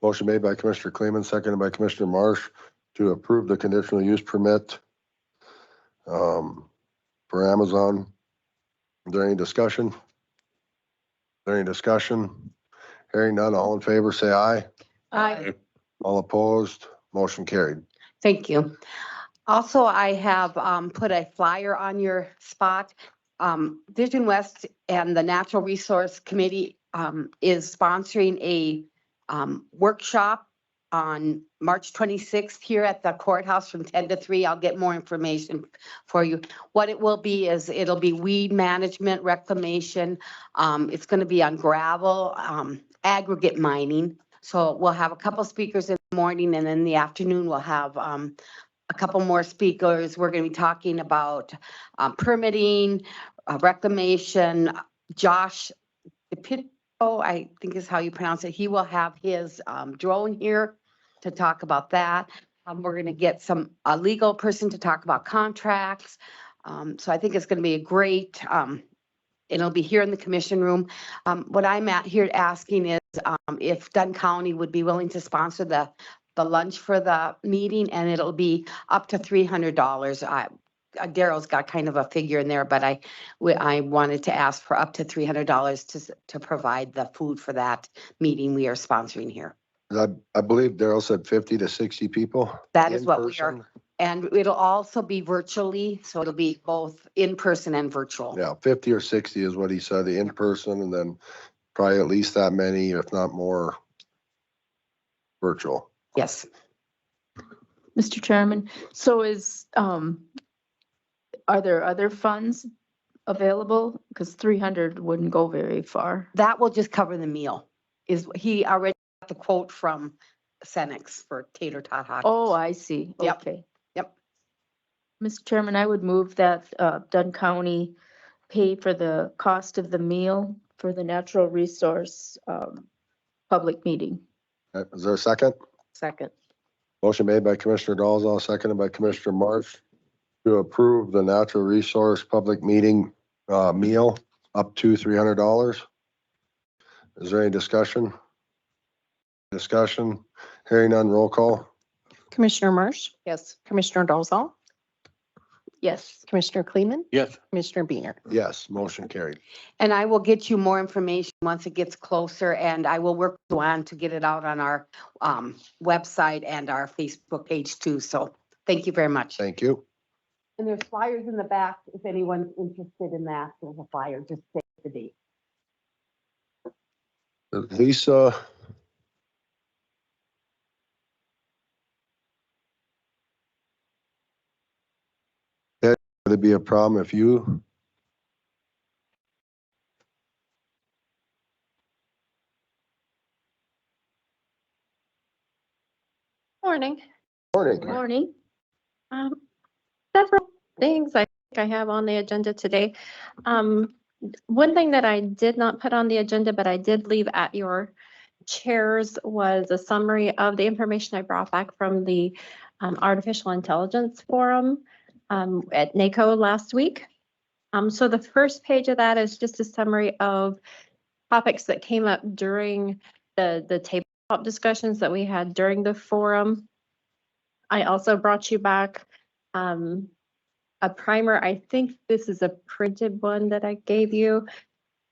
Motion made by Commissioner Kleeman, seconded by Commissioner Marsh to approve the conditional use permit for Amazon. Is there any discussion? Is there any discussion? Hearing none, all in favor, say aye. Aye. All opposed, motion carried. Thank you. Also, I have put a flyer on your spot. Vision West and the Natural Resource Committee is sponsoring a workshop on March 26th here at the courthouse from 10 to 3. I'll get more information for you. What it will be is it'll be weed management, reclamation. It's going to be on gravel, aggregate mining. So we'll have a couple speakers in the morning, and in the afternoon we'll have a couple more speakers. We're going to be talking about permitting, reclamation. Josh DePito, I think is how you pronounce it. He will have his drone here to talk about that. We're going to get a legal person to talk about contracts. So I think it's going to be a great, it'll be here in the commission room. What I'm at here asking is if Dunn County would be willing to sponsor the lunch for the meeting, and it'll be up to $300. Daryl's got kind of a figure in there, but I wanted to ask for up to $300 to provide the food for that meeting we are sponsoring here. I believe Daryl said 50 to 60 people. That is in what we person. are, and it'll also be virtually, so it'll be both in person and virtual. Yeah, 50 or 60 is what he said, the in-person, and then probably at least that many, if not more, virtual. Yes. Mr. Chairman, so are there other funds available? Because 300 wouldn't go very far. That will just cover the meal. He already got the quote from Cenex for tater tot hot. Oh, I see. Yep. Okay. Yep. Mr. Chairman, I would move that Dunn County pay for the cost of the meal for the natural resource public meeting. Is there a second? Second. Motion made by Commissioner Dolzall, seconded by Commissioner Marsh to approve the natural resource public meeting meal up to $300. Is there any discussion? Discussion? Hearing none, roll call. Commissioner Marsh, Yes. Commissioner Dolzall, Yes. Commissioner Kleeman, Yes, Commissioner Beener. Yes, motion carried. And I will get you more information once it gets closer, and I will work with Luann to get it out on our website and our Facebook page too. So thank you very much. Thank you. And there's flyers in the back if anyone's interested in that. There's a flyer, just save the date. Lisa. Would it be a problem if you? Morning. Morning. Morning. Several things I think I have on the agenda today. One thing that I did not put on the agenda, but I did leave at your chairs was a summary of the information I brought back from the Artificial Intelligence Forum at NACO last week. So the first page of that is just a summary of topics that came up during the tabletop discussions that we had during the forum. I also brought you back a primer. I think this is a printed one that I gave you,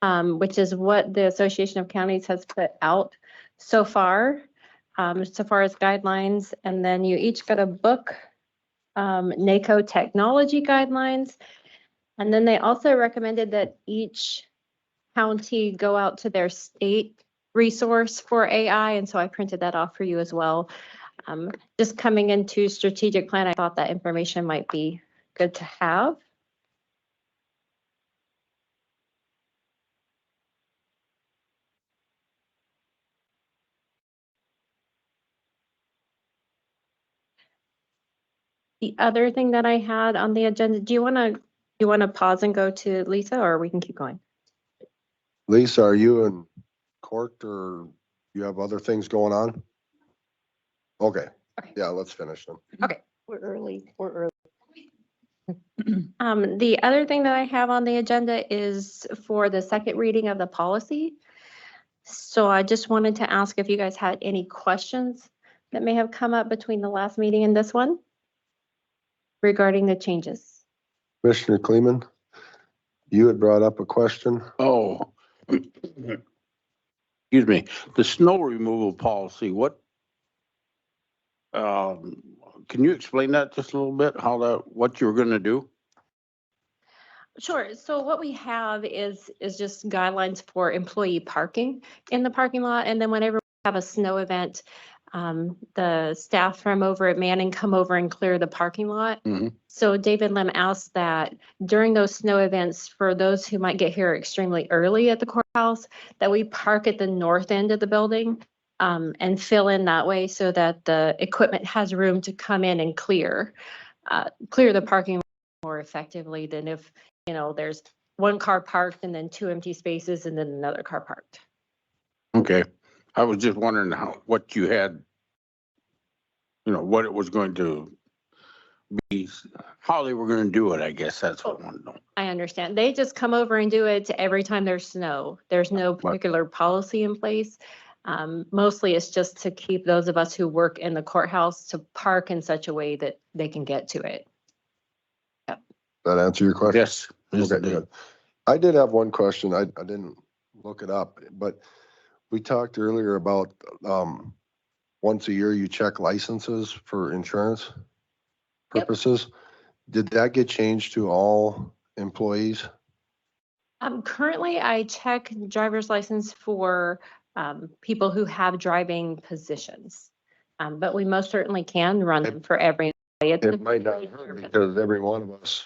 which is what the Association of Counties has put out so far as guidelines. And then you each got a book, NACO Technology Guidelines. And then they also recommended that each county go out to their state resource for AI. And so I printed that off for you as well. Just coming into strategic plan, I thought that information might be good to have. The other thing that I had on the agenda, do you want to pause and go to Lisa, or we can keep going? Lisa, are you in court or you have other things going on? Okay, Okay. yeah, let's finish them. We're early, we're early. The other thing that I have on the agenda is for the second reading of the policy. So I just wanted to ask if you guys had any questions that may have come up between the last meeting and this one regarding the changes. Commissioner Kleeman, you had brought up a question. Oh. Excuse me, the snow removal policy, what? Can you explain that just a little bit, how that, what you're gonna do? Sure. So what we have is just guidelines for employee parking in the parking lot. And then whenever we have a snow event, the staff from over at Manning come over and clear the parking lot. Mhm. So David Lim asked that during those snow events, for those who might get here extremely early at the courthouse, that we park at the north end of the building and fill in that way so that the equipment has room to come in and clear the parking lot more effectively than if, there's one car parked and then two empty spaces and then another car parked. Okay, I was just wondering what you had, what it was going to be, how they were gonna do it, I guess that's what I want to know. I understand. They just come over and do it every time there's snow. There's no particular policy in place. Mostly it's just to keep those of us who work in the courthouse to park in such a way that they can get to it. That answer your question? Yes. yes, it Okay, did. good. I did have one question. I didn't look it up, but we talked earlier about, once a year you check licenses for insurance Yep. purposes. Did that get changed to all employees? Currently I check driver's license for people who have driving positions. But we most certainly can run them for every employee. It's It might not hurt because every one of us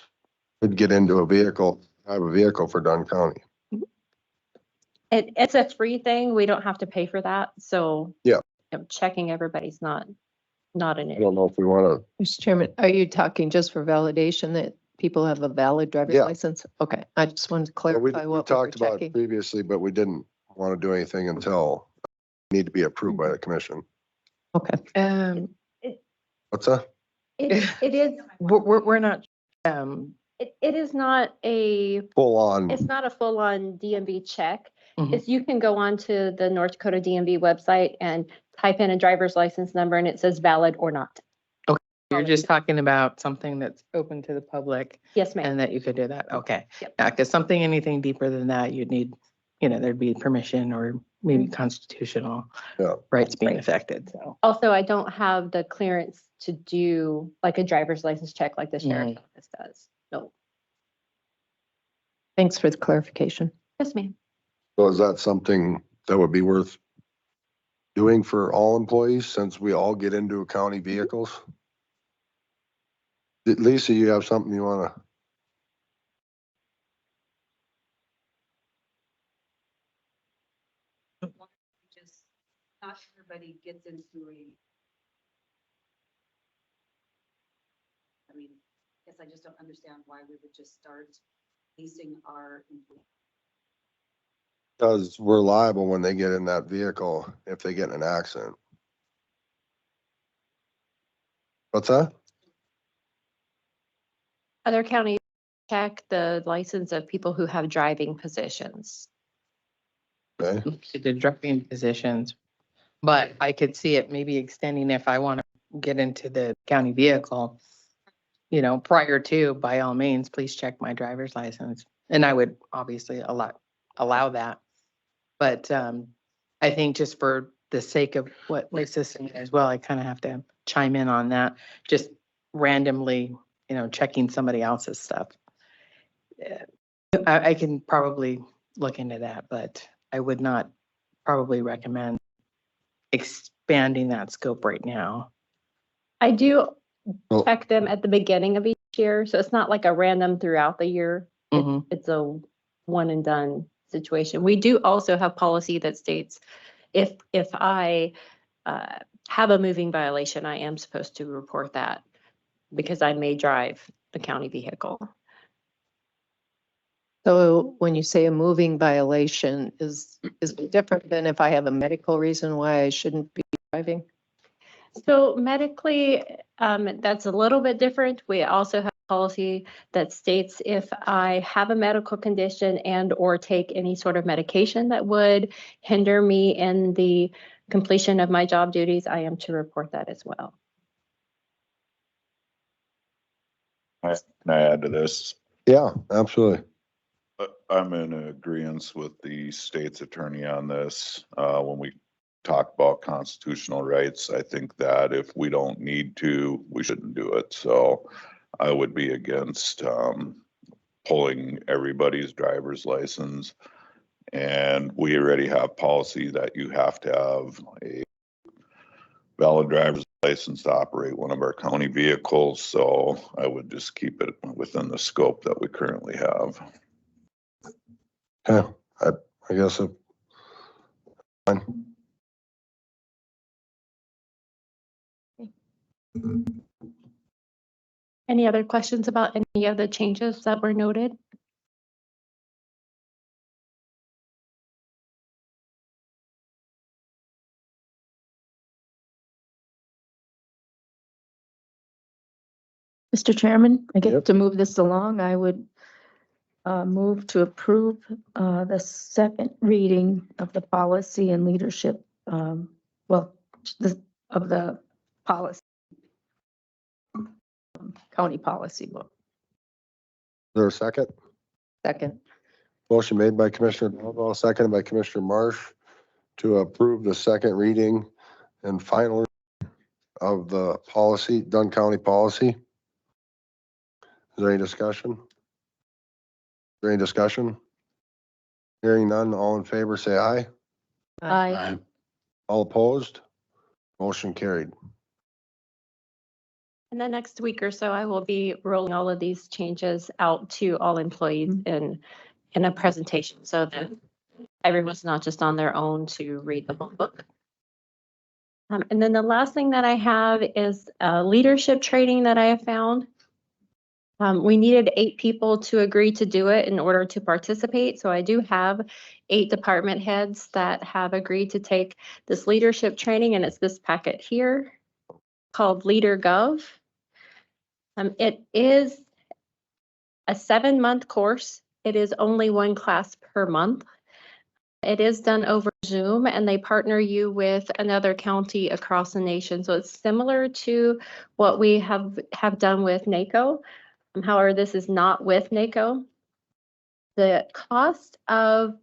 could get into a vehicle, have a vehicle for Dunn County. It's a free thing. We don't have to pay for that. So Yeah. Checking everybody's not an I issue. don't know if we want to, Mr. Chairman, are you talking just for validation that people have a valid driver's Yeah. license? Okay, I just wanted to well, we clarify we what we were talked about it checking. previously, but we didn't want to do anything until it need to be approved by the commission. Okay. What's that? It is, We're not, it is not a, Full on, it's not a full-on DMV check. Mhm. It's you can go onto the North Dakota DMV website and type in a driver's license number and it says valid or not. you're just talking about something that's open to the public Yes, ma'am. and that you could do that. Okay. Yep. Yeah, because anything deeper than that, you'd need, there'd be permission or maybe constitutional Yeah. rights being Right. affected, so. Also, I don't have the clearance to do like a driver's license check like the sheriff's office does. No. Thanks for the clarification. Yes, ma'am. so is that something that would be worth doing for all employees since we all get into county vehicles? Lisa, you have something you want to? Just not everybody gets into a. I mean, I guess I just don't understand why we would just start leasing our. Because we're liable when they get in that vehicle if they get in an accident. What's that? Other counties check the license of people who have driving positions. Okay, The driving positions, but I could see it maybe extending if I want to get into the county vehicle. Prior to, by all means, please check my driver's license. And I would obviously allow that. But I think just for the sake of what Lisa's saying as well, I kind of have to chime in on that. Just randomly, checking somebody else's stuff. I can probably look into that, but I would not probably recommend expanding that scope right now. I do Well- check them at the beginning of each year, so it's not like a random throughout the year. Mhm. It's a one and done situation. We do also have policy that states if I have a moving violation, I am supposed to report that because I may drive the county vehicle. So when you say a moving violation is it different than if I have a medical reason why I shouldn't be driving? So medically, that's a little bit different. We also have a policy that states if I have a medical condition and or take any sort of medication that would hinder me in the completion of my job duties, I am to report that as well. Can I add to this? Yeah, absolutely. I'm in agreement with the state's attorney on this. When we talk about constitutional rights, I think that if we don't need to, we shouldn't do it. So I would be against pulling everybody's driver's license. And we already have policy that you have to have a valid driver's license to operate one of our county vehicles. So I would just keep it within the scope that we currently have. Yeah, I guess it. Fine. Any other questions about any of the changes that were noted? Mr. Chairman, I Yep. get to move this along. I would move to approve the second reading of the policy and leadership, of the policy, county policy book. Is there a second? Second. Motion made by Commissioner Dalzell, seconded by Commissioner Marsh to approve the second reading and final of the policy, Dunn County policy. Is there any discussion? Is there any discussion? Hearing none, all in favor, say aye. Aye. All opposed? Motion carried. In the next week or so, I will be rolling all of these changes out to all employees in a presentation so that everyone's not just on their own to read the whole book. And then the last thing that I have is leadership training that I have found. We needed 8 people to agree to do it in order to participate. So I do have 8 department heads that have agreed to take this leadership training, and it's this packet here called Leader Gov. It is a 7-month course. It is only 1 class per month. It is done over Zoom, and they partner you with another county across the nation. So it's similar to what we have done with NACO. However, this is not with NACO. The cost of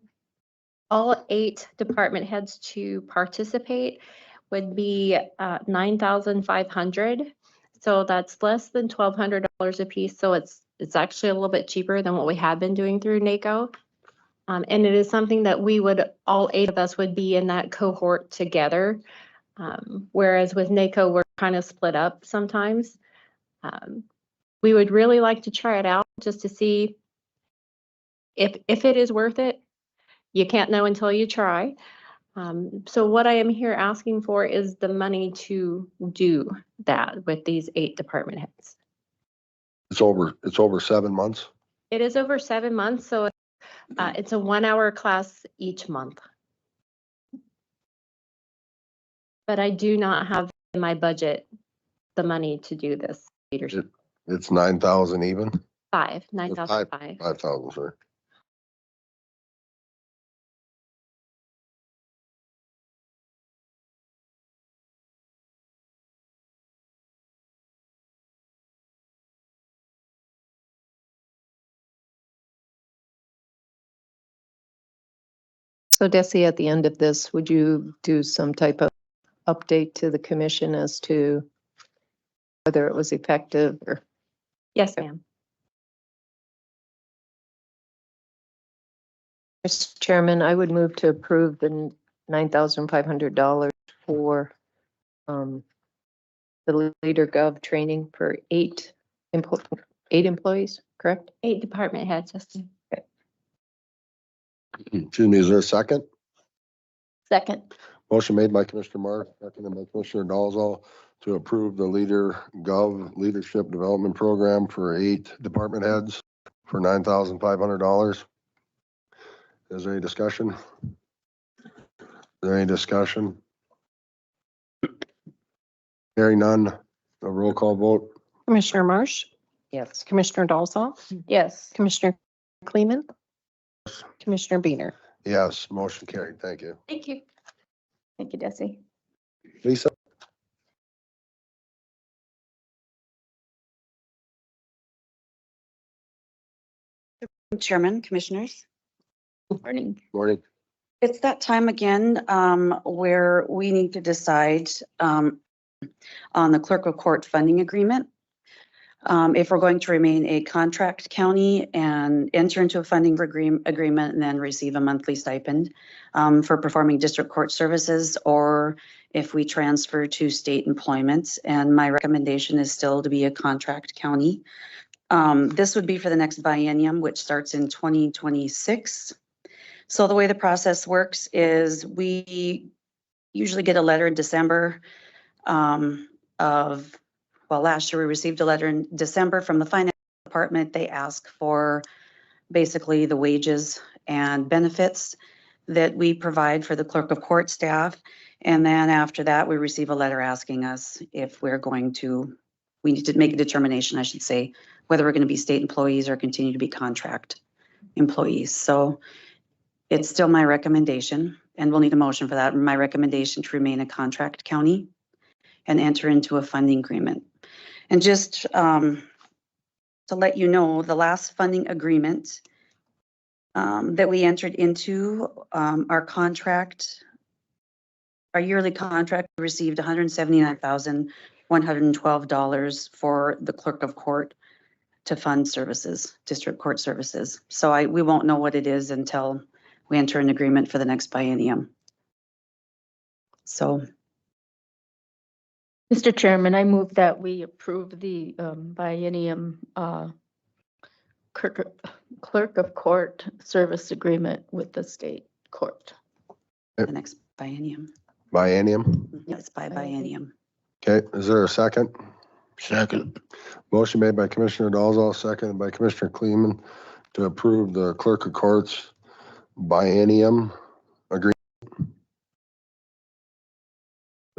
all 8 department heads to participate would be $9,500. So that's less than $1,200 a piece. So it's actually a little bit cheaper than what we have been doing through NACO. And it is something that we would, all 8 of us would be in that cohort together. Whereas with NACO, we're kind of split up sometimes. We would really like to try it out just to see if it is worth it. You can't know until you try. So what I am here asking for is the money to do that with these 8 department heads. It's over 7 months. It is over 7 months, so it's a 1-hour class each month. But I do not have in my budget the money to do this leadership. It's 9,000 even. 9,500. 5,000, sorry. So Desi, at the end of this, would you do some type of update to the commission as to whether it was effective or? Yes, ma'am. Mr. Chairman, I would move to approve the $9,500 for the Leader Gov training for 8 employees, correct? 8 department heads. Justin. Excuse me, is there a second? Second. Motion made by Commissioner Marsh, seconded by Commissioner Dalzell to approve the Leader Gov Leadership Development Program for 8 department heads for $9,500. Is there any discussion? Is there any discussion? Hearing none, a roll call vote? Commissioner Marsh, Yes. Commissioner Dolzall, Yes. Commissioner Kleeman, Commissioner Beener. Yes, motion carried. Thank you. Thank you. Thank you, Desi. Lisa? Chairman, Commissioners. Morning. Morning. It's that time again where we need to decide on the clerk of court funding agreement. If we're going to remain a contract county and enter into a funding agreement and then receive a monthly stipend for performing district court services, or if we transfer to state employment. And my recommendation is still to be a contract county. This would be for the next biennium, which starts in 2026. So the way the process works is we usually get a letter in December last year we received a letter in December from the finance department. They ask for basically the wages and benefits that we provide for the clerk of court staff. And then after that, we receive a letter asking us if we need to make a determination, I should say, whether we're going to be state employees or continue to be contract employees. So it's still my recommendation, and we'll need a motion for that. My recommendation to remain a contract county and enter into a funding agreement. And just to let you know, the last funding agreement that we entered into, our yearly contract, we received $179,112 for the clerk of court to fund services, district court services. So we won't know what it is until we enter an agreement for the next biennium. So. Mr. Chairman, I move that we approve the biennium clerk of court service agreement with the state court. The next biennium. Biennium? Yes, by biennium. Okay, is there a second? Second. Motion made by Commissioner Dolzall, seconded by Commissioner Kleeman to approve the clerk of courts biennium agreement.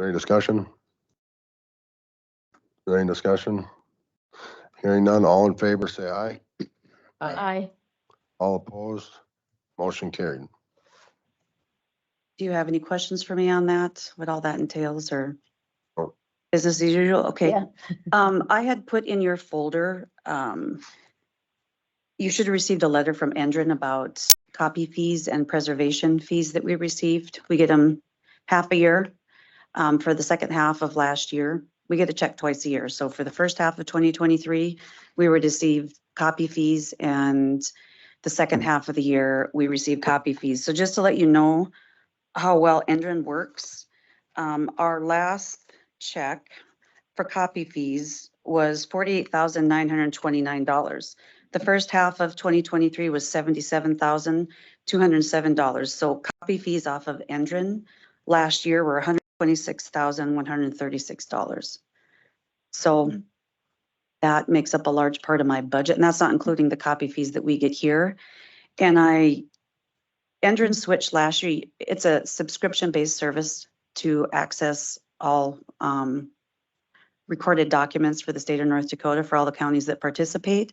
Any discussion? Is there any discussion? Hearing none, all in favor, say aye. Aye. All opposed? Motion carried. Do you have any questions for me on that? What all that entails, or Oh. business as usual? Okay. Yeah. I had put in your folder, you should have received a letter from Endron about copy fees and preservation fees that we received. We get them half a year. For the second half of last year, we get a check twice a year. So for the first half of 2023, we were to receive copy fees, and the second half of the year, we received copy fees. So just to let you know how well Endron works, our last check for copy fees was $48,929. The first half of 2023 was $77,207. So copy fees off of Endron last year were $126,136. So that makes up a large part of my budget, and that's not including the copy fees that we get here. And Endron switched last year. It's a subscription-based service to access all recorded documents for the state of North Dakota for all the counties that participate.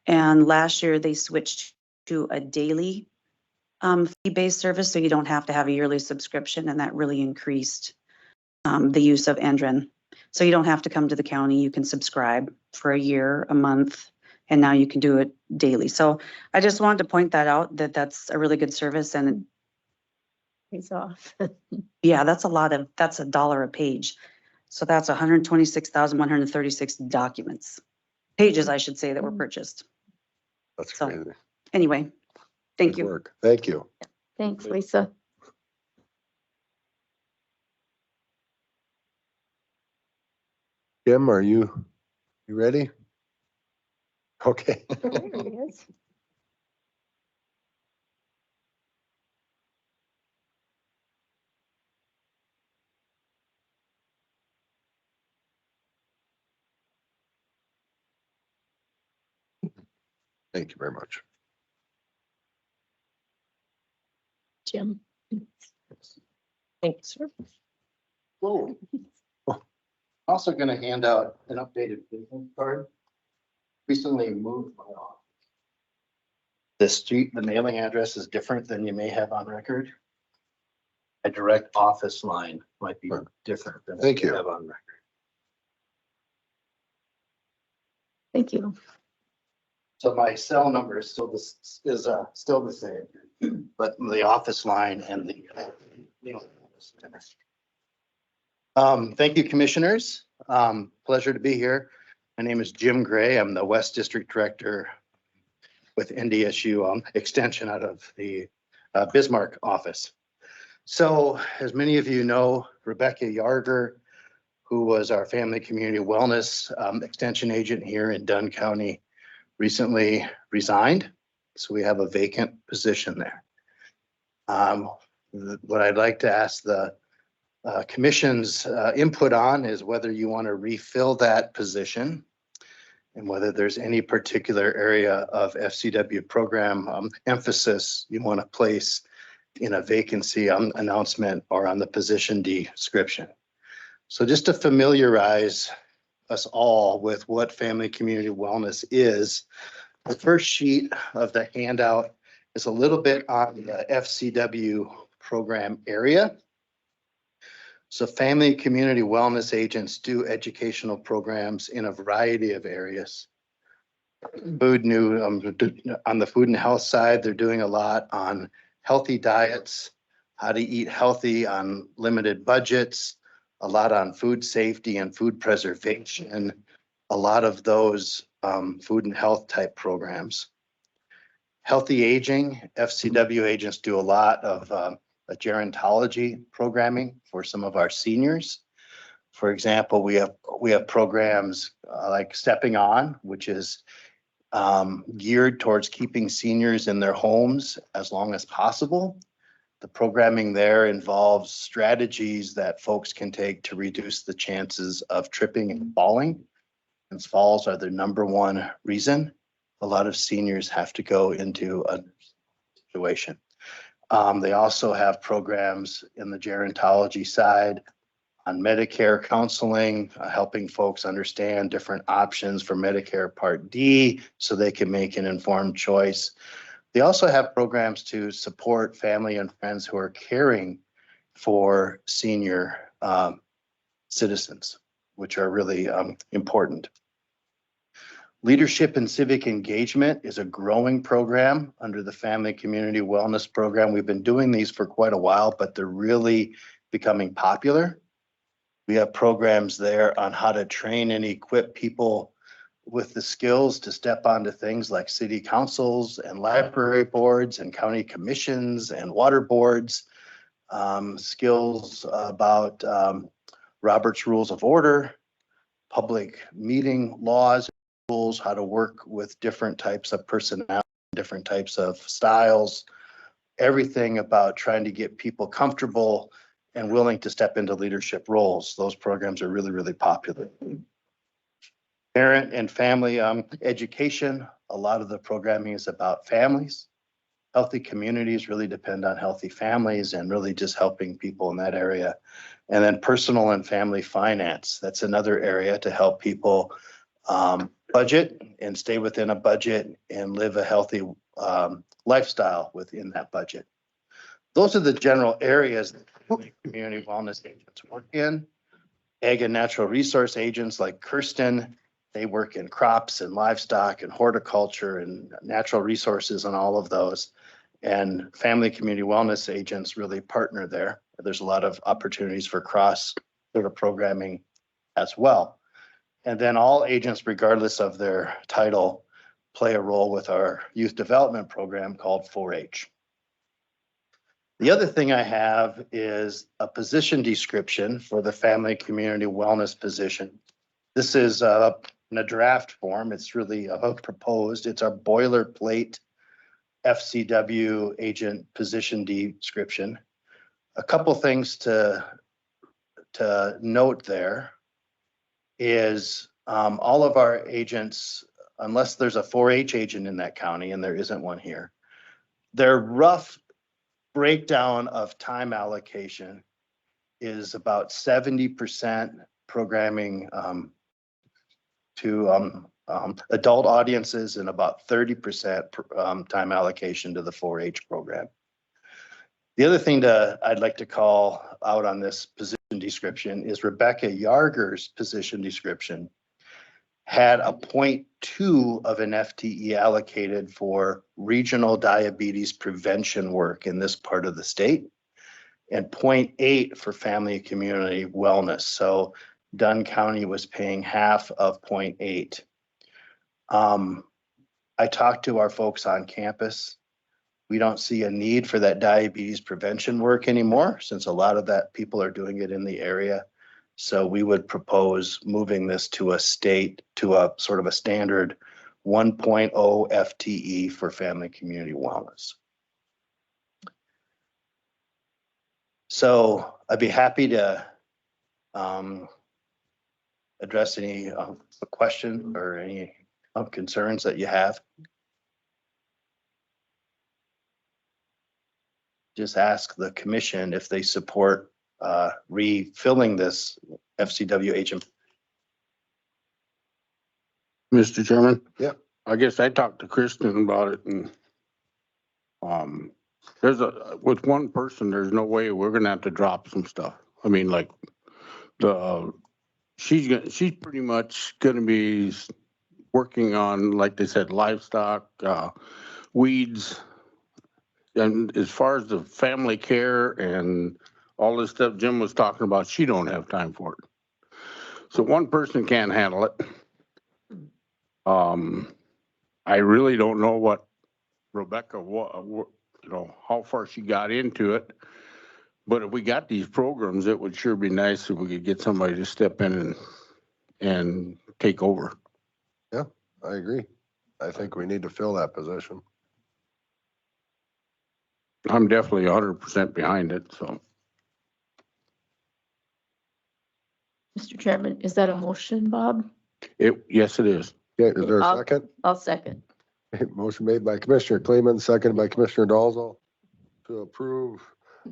And last year they switched to a daily fee-based service, so you don't have to have a yearly subscription, and that really increased the use of Endron. So you don't have to come to the county, you can subscribe for a year, a month, and now you can do it daily. So I just wanted to point that out, that that's a really good service, and He's off. yeah, that's $1 a page. So that's 126,136 documents, pages, I should say, that were purchased. That's So, crazy. Anyway, thank Good you. work. Thank you. Thanks, Lisa. Kim, are you ready? Okay. There he is. Thank you very much. Jim. Thank you, sir. Whoa. Also gonna hand out an updated business card. Recently moved my office. The street, the mailing address is different than you may have on record. A direct office line might be different than what Thank you you. have on record. Thank you. So my cell number is still still the same, but the office line and the. Thank you, commissioners. Pleasure to be here. My name is Jim Gray. I'm the West District Director with NDSU extension out of the Bismarck office. So as many of you know, Rebecca Yarger, who was our family community wellness extension agent here in Dunn County, recently resigned. So we have a vacant position there. What I'd like to ask the commission's input on is whether you want to refill that position and whether there's any particular area of FCW program emphasis you want to place in a vacancy announcement or on the position description. So just to familiarize us all with what family community wellness is, the first sheet of the handout is a little bit on the FCW program area. So family community wellness agents do educational programs in a variety of areas. On the food and health side, they're doing a lot on healthy diets, how to eat healthy on limited budgets, a lot on food safety and food preservation, a lot of those food and health type programs. Healthy aging, FCW agents do a lot of a gerontology programming for some of our seniors. For example, we have programs like Stepping On, which is geared towards keeping seniors in their homes as long as possible. The programming there involves strategies that folks can take to reduce the chances of tripping and falling. And falls are the #1 reason a lot of seniors have to go into a situation. They also have programs in the gerontology side on Medicare counseling, helping folks understand different options for Medicare Part D so they can make an informed choice. They also have programs to support family and friends who are caring for senior citizens, which are really important. Leadership and civic engagement is a growing program under the Family Community Wellness Program. We've been doing these for quite a while, but they're really becoming popular. We have programs there on how to train and equip people with the skills to step onto things like city councils and library boards and county commissions and water boards, skills about Robert's Rules of Order, public meeting laws, rules, how to work with different types of personnel, different types of styles, everything about trying to get people comfortable and willing to step into leadership roles. Those programs are really, really popular. Parent and family education. A lot of the programming is about families. Healthy communities really depend on healthy families and really just helping people in that area. And then personal and family finance. That's another area to help people budget and stay within a budget and live a healthy lifestyle within that budget. Those are the general areas that community wellness agents work in. Ag and natural resource agents like Kirsten, they work in crops and livestock and horticulture and natural resources and all of those. And family community wellness agents really partner there. There's a lot of opportunities for cross sort of programming as well. And then all agents, regardless of their title, play a role with our youth development program called 4-H. The other thing I have is a position description for the family community wellness position. This is in a draft form. It's really proposed. It's our boilerplate FCW agent position description. A couple things to note there is all of our agents, unless there's a 4-H agent in that county, and there isn't one here, their rough breakdown of time allocation is about 70% programming to adult audiences and about 30% time allocation to the 4-H program. The other thing I'd like to call out on this position description is Rebecca Yarger's position description had a 0.2 of an FTE allocated for regional diabetes prevention work in this part of the state and 0.8 for family and community wellness. So Dunn County was paying half of 0.8. I talked to our folks on campus. We don't see a need for that diabetes prevention work anymore since a lot of that people are doing it in the area. So we would propose moving this to a sort of a standard 1.0 FTE for family community wellness. So I'd be happy to address any question or any concerns that you have. Just ask the commission if they support refilling this FCWH. Mr. Chairman? Yep. I guess I talked to Kristen about it and with one person, there's no way we're gonna have to drop some stuff. I mean, like she's pretty much gonna be working on, like they said, livestock, weeds. And as far as the family care and all this stuff Jim was talking about, she don't have time for it. So one person can't handle it. I really don't know what Rebecca, how far she got into it. But if we got these programs, it would sure be nice if we could get somebody to step in and take over. Yeah, I agree. I think we need to fill that position. I'm definitely 100% behind it, so. Mr. Chairman, is that a motion, Bob? Yes, it is. Okay, is there a I'll- second? I'll second. Motion made by Commissioner Kleeman, seconded by Commissioner Dalzell to approve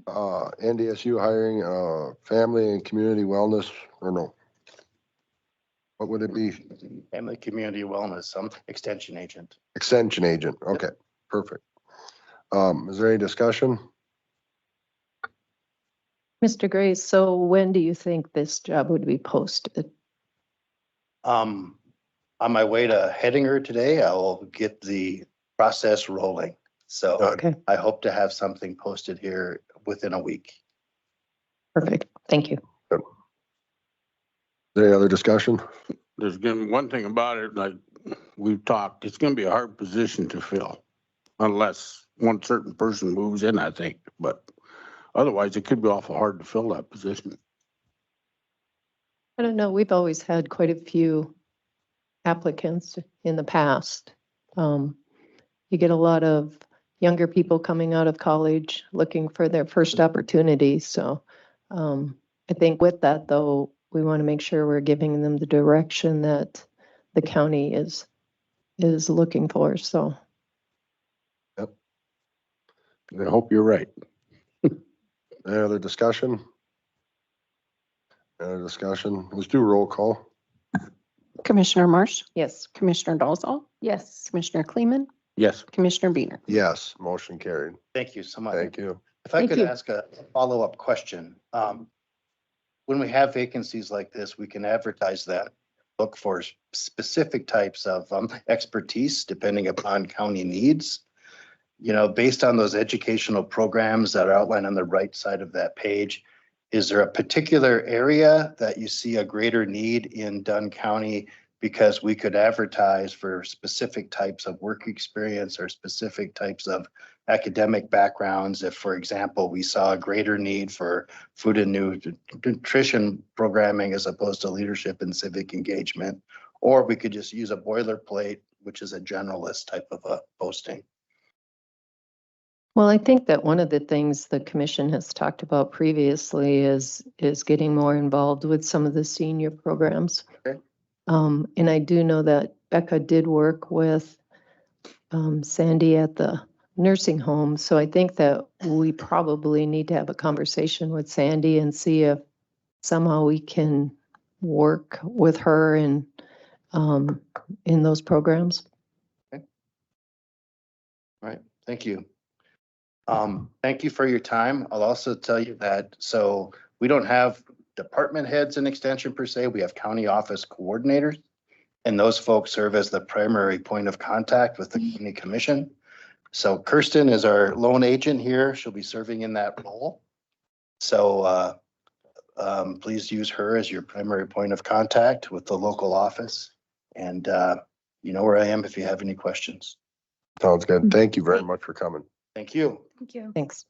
NDSU hiring family and community wellness, or no? What would it be? Family community wellness, extension agent. Extension agent. Okay, perfect. Is there any discussion? Mr. Gray, so when do you think this job would be posted? On my way to Hettinger today, I will get the process rolling. So Okay, I hope to have something posted here within a week. perfect. Thank you. Is there any other discussion? There's gonna be one thing about it, like we've talked, it's gonna be a hard position to fill unless one certain person moves in, I think, but otherwise it could be awful hard to fill that position. I don't know, we've always had quite a few applicants in the past. You get a lot of younger people coming out of college looking for their first opportunity. So I think with that, though, we want to make sure we're giving them the direction that the county is looking for. So I hope you're right. Any other discussion? Any other discussion? Let's do roll call. Commissioner Marsh, yes. Commissioner Dalzell, Yes. Commissioner Kleeman, Yes. Commissioner Biener. Yes, motion carried. Thank you so much. Thank you. If I Thank could you. ask a follow-up question. When we have vacancies like this, we can advertise that, look for specific types of expertise depending upon county needs. Based on those educational programs that are outlined on the right side of that page, is there a particular area that you see a greater need in Dunn County? Because we could advertise for specific types of work experience or specific types of academic backgrounds. If, for example, we saw a greater need for food and nutrition programming as opposed to leadership and civic engagement, or we could just use a boilerplate, which is a generalist type of a posting. Well, I think that one of the things the commission has talked about previously is getting more involved with some of the senior programs. Okay. And I do know that Becca did work with Sandy at the nursing home. So I think that we probably need to have a conversation with Sandy and see if somehow we can work with her in those programs. Right, thank you. Thank you for your time. I'll also tell you that, so we don't have department heads in extension per se. We have county office coordinators. And those folks serve as the primary point of contact with the county commission. So Kirsten is our lone agent here. She'll be serving in that role. So please use her as your primary point of contact with the local office. And you know where I am if you have any questions. Sounds good. Thank you very much for coming. Thank you. Thank you. Thanks.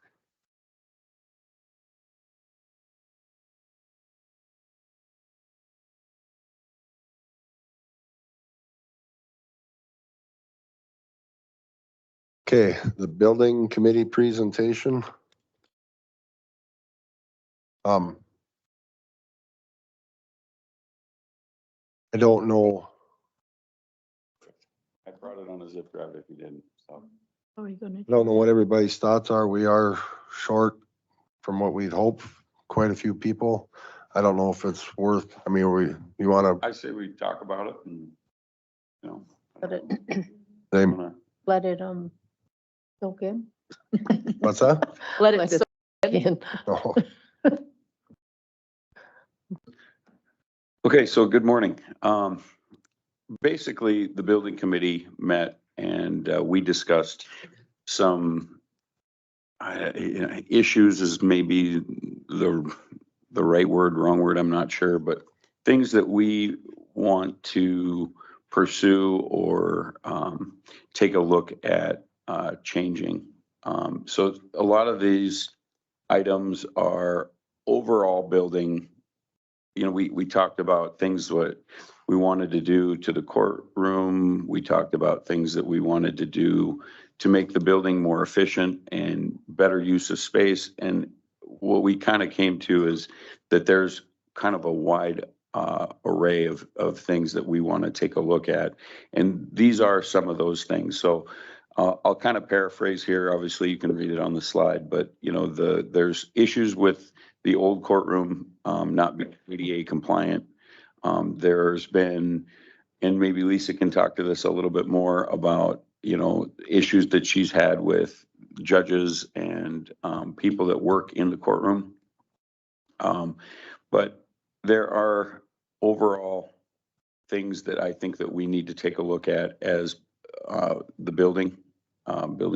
Okay, the building committee presentation. I don't know. I brought it on a zip drive if you didn't, so. Are we gonna? I don't know what everybody's thoughts are. We are short from what we'd hoped, quite a few people. I don't know if it's worth, I mean, you wanna, I say we talk about it and, you know. Let it soak in. What's that? Let Let it it soak in. No. Okay, so good morning. Basically, the building committee met and we discussed some issues is maybe the right word, wrong word, I'm not sure, but things that we want to pursue or take a look at changing. So a lot of these items are overall building. You know, we talked about things what we wanted to do to the courtroom. We talked about things that we wanted to do to make the building more efficient and better use of space. And what we kind of came to is that there's kind of a wide array of things that we want to take a look at. And these are some of those things. So I'll kind of paraphrase here. Obviously, you can read it on the slide, but you know, there's issues with the old courtroom not being ADA compliant. There's been, and maybe Lisa can talk to this a little bit more about, you know, issues that she's had with judges and people that work in the courtroom. But there are overall things that I think that we need to take a look at as the building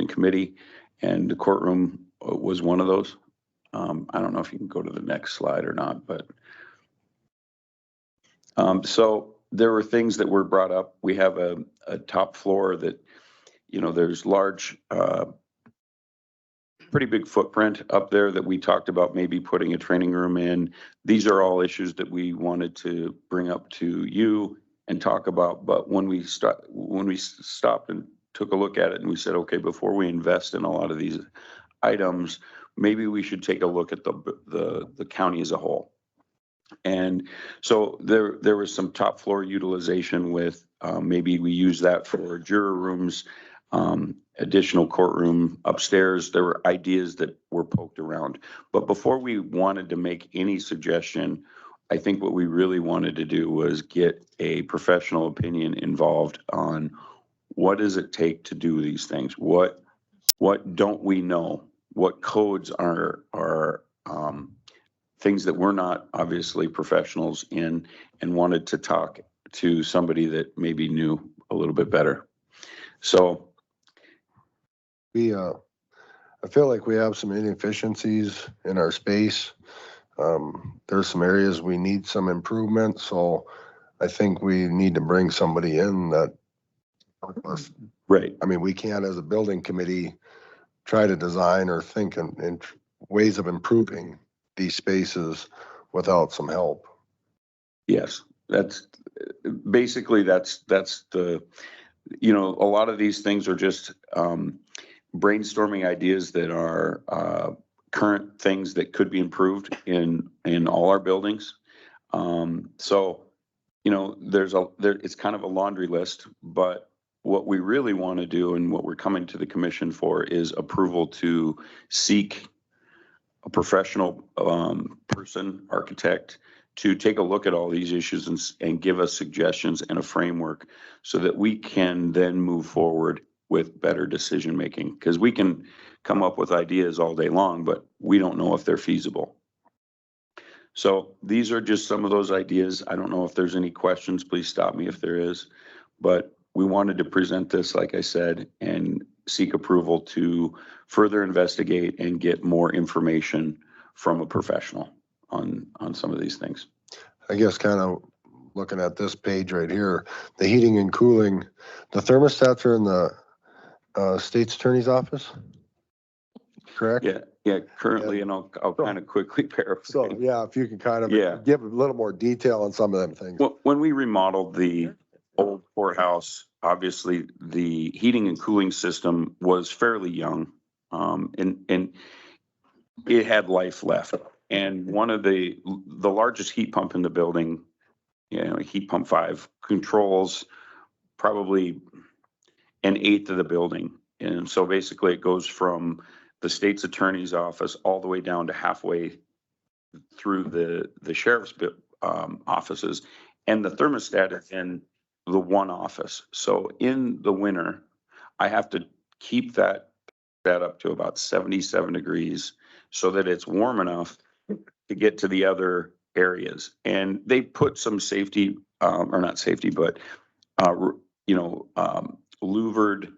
committee, and the courtroom was one of those. I don't know if you can go to the next slide or not, but so there were things that were brought up. We have a top floor that, you know, there's large, pretty big footprint up there that we talked about maybe putting a training room in. These are all issues that we wanted to bring up to you and talk about. But when we stopped and took a look at it and we said, okay, before we invest in a lot of these items, maybe we should take a look at the county as a whole. And so there was some top floor utilization with maybe we use that for juror rooms, additional courtroom upstairs. There were ideas that were poked around. But before we wanted to make any suggestion, I think what we really wanted to do was get a professional opinion involved on what does it take to do these things? What don't we know? What codes are things that we're not obviously professionals in, and wanted to talk to somebody that maybe knew a little bit better. So I feel like we have some inefficiencies in our space. There's some areas we need some improvement, so I think we need to bring somebody in that. right. I mean, we can't, as a building committee, try to design or think in ways of improving these spaces without some help. Yes, that's basically that's the, you know, a lot of these things are just brainstorming ideas that are current things that could be improved in all our buildings. So, you know, it's kind of a laundry list, but what we really want to do and what we're coming to the commission for is approval to seek a professional person, architect, to take a look at all these issues and give us suggestions and a framework so that we can then move forward with better decision making. Because we can come up with ideas all day long, but we don't know if they're feasible. So these are just some of those ideas. I don't know if there's any questions. Please stop me if there is. But we wanted to present this, like I said, and seek approval to further investigate and get more information from a professional on some of these things. I guess kind of looking at this page right here, the heating and cooling, the thermostats are in the state's attorney's office, correct? Yeah, currently, and I'll kind of quickly paraphrase. So, yeah, if you can kind of Yeah. give a little more detail on some of them things. Well, when we remodeled the old courthouse, obviously the heating and cooling system was fairly young. And it had life left. And one of the largest heat pump in the building, heat pump 5 controls probably an eighth of the building. And so basically it goes from the state's attorney's office all the way down to halfway through the sheriff's offices. And the thermostat is in the one office. So in the winter, I have to keep that up to about 77 degrees so that it's warm enough to get to the other areas. And they put some safety, or not safety, but, louvered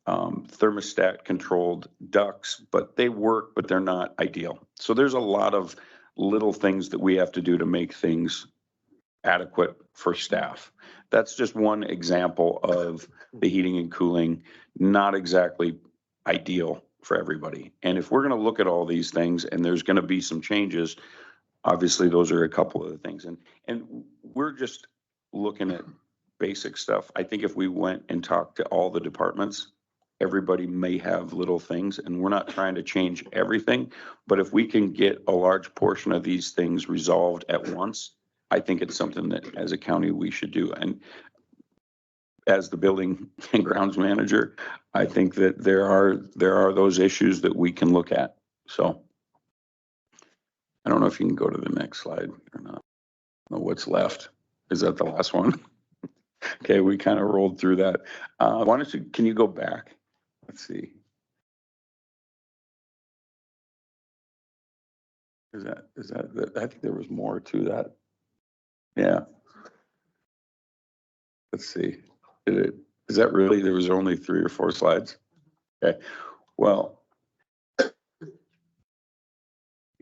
thermostat controlled ducts, but they work, but they're not ideal. So there's a lot of little things that we have to do to make things adequate for staff. That's just one example of the heating and cooling, not exactly ideal for everybody. And if we're going to look at all these things and there's going to be some changes, obviously those are a couple of the things. And we're just looking at basic stuff. I think if we went and talked to all the departments, everybody may have little things, and we're not trying to change everything, but if we can get a large portion of these things resolved at once, I think it's something that as a county we should do. And as the building and grounds manager, I think that there are those issues that we can look at. So I don't know if you can go to the next slide or not. I don't know what's left. Is that the last one? Okay, we kind of rolled through that. Can you go back? Let's see. I think there was more to that. Yeah. Let's see. Is that really, there was only 3 or 4 slides? Okay, well.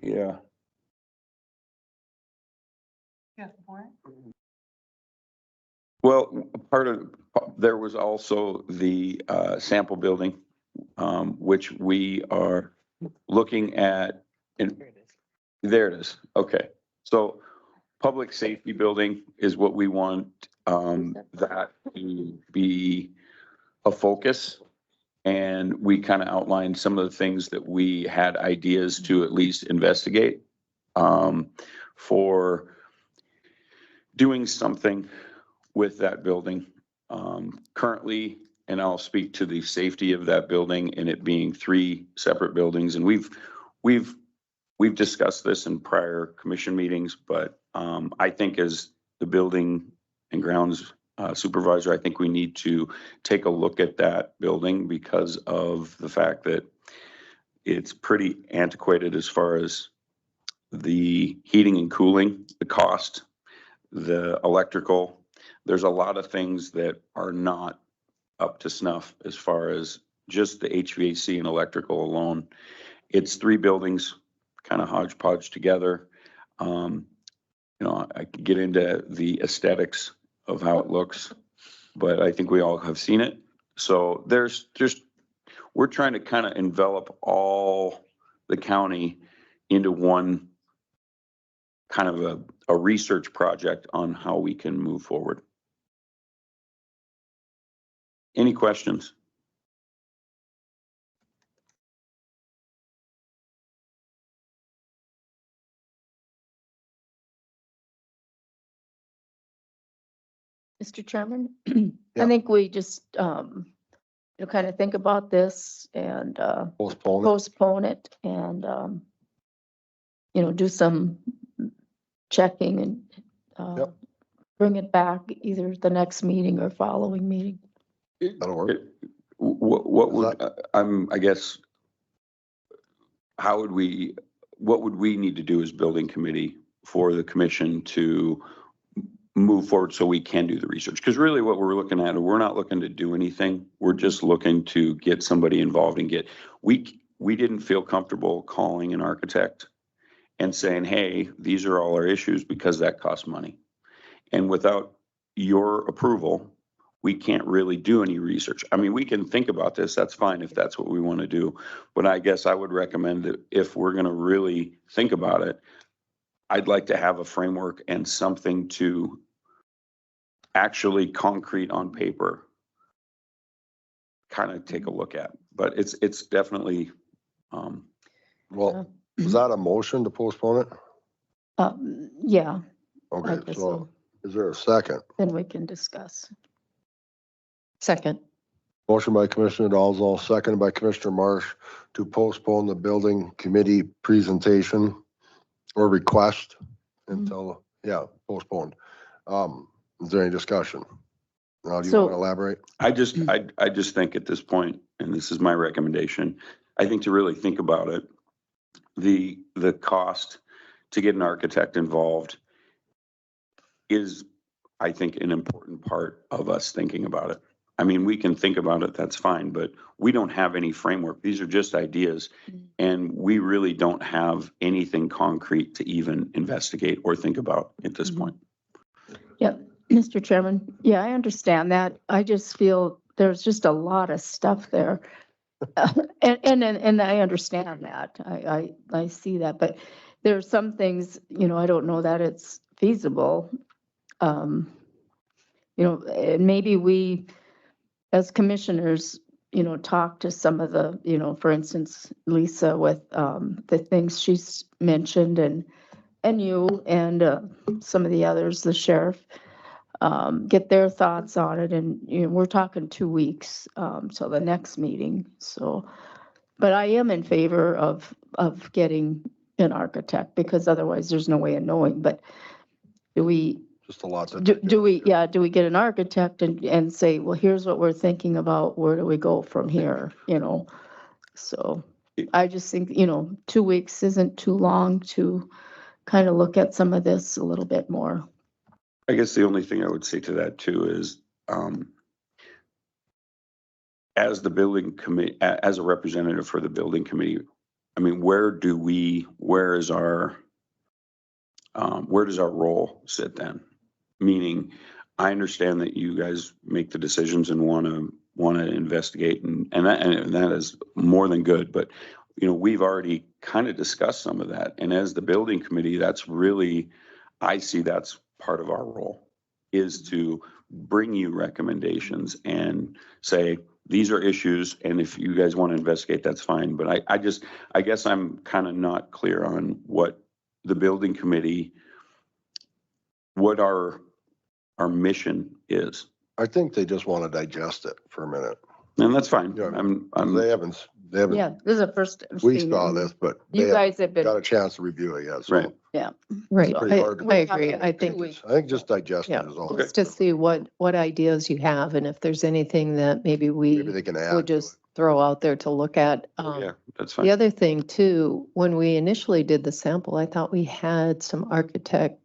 Yeah. Well, there was also the sample building, which we are looking at. There it is. Okay. So public safety building is what we want that to be a focus. And we kind of outlined some of the things that we had ideas to at least investigate for doing something with that building. Currently, and I'll speak to the safety of that building and it being 3 separate buildings. And we've discussed this in prior commission meetings, but I think as the building and grounds supervisor, I think we need to take a look at that building because of the fact that it's pretty antiquated as far as the heating and cooling, the cost, the electrical. There's a lot of things that are not up to snuff as far as just the HVAC and electrical alone. It's 3 buildings, kind of hodgepodge together. I could get into the aesthetics of how it looks, but I think we all have seen it. So we're trying to kind of envelop all the county into one kind of a research project on how we can move forward. Any questions? Mr. Chairman, Yeah. I think we just, kind of think about this and, Postpone it. postpone it and, do some checking and, Yep. bring it back either the next meeting or following meeting. That'll work. What Is would, I guess, what would we need to do as building committee for the commission to move forward so we can do the research? Because really what we're looking at, we're not looking to do anything. We're just looking to get somebody involved and we didn't feel comfortable calling an architect and saying, hey, these are all our issues, because that costs money. And without your approval, we can't really do any research. I mean, we can think about this, that's fine if that's what we want to do. But I guess I would recommend that if we're going to really think about it, I'd like to have a framework and something to actually concrete on paper kind of take a look at. But it's definitely, Well, is that a motion to postpone it? Yeah, I Okay, guess so so. is there a second? Then we can discuss. Second. Motion by Commissioner Dalzell, seconded by Commissioner Marsh to postpone the building committee presentation or request until, postponed. Is there any discussion? Now, do you So- want to elaborate? I just think at this point, and this is my recommendation, I think to really think about it, the cost to get an architect involved is, I think, an important part of us thinking about it. I mean, we can think about it, that's fine, but we don't have any framework. These are just ideas. And we really don't have anything concrete to even investigate or think about at this point. Yeah, Mr. Chairman, yeah, I understand that. I just feel there's just a lot of stuff there. And I understand that. I see that, but there are some things, I don't know that it's feasible. And maybe we, as commissioners, talk to some of the, for instance, Lisa with the things she's mentioned and you and some of the others, the sheriff, get their thoughts on it. And, we're talking 2 weeks, so the next meeting. So, but I am in favor of getting an architect because otherwise there's no way of knowing. But do we, Just a lot to. do we get an architect and say, well, here's what we're thinking about, where do we go from here, So I just think, 2 weeks isn't too long to kind of look at some of this a little bit more. I guess the only thing I would say to that too is, as the building committee, as a representative for the building committee, I mean, where does our role sit then? Meaning, I understand that you guys make the decisions and want to investigate and that is more than good, but we've already kind of discussed some of that. And as the building committee, that's really, I see that's part of our role, is to bring you recommendations and say, these are issues, and if you guys want to investigate, that's fine. But I guess I'm kind of not clear on what the building committee, what our mission is. I think they just want to digest it for a minute. And that's fine. Yeah, I'm They haven't, Yeah, this is the first. we seen saw it. this, but You they guys have haven't got a been, chance to review it yet. So Right. yeah. Right. pretty hard to- I agree. I think, I think just digest it yeah, is all. just to see what ideas you have and if there's anything that maybe Maybe we they can add would to just throw out there to look at. Yeah, that's The fine. other thing too, when we initially did the sample, I thought we had some architect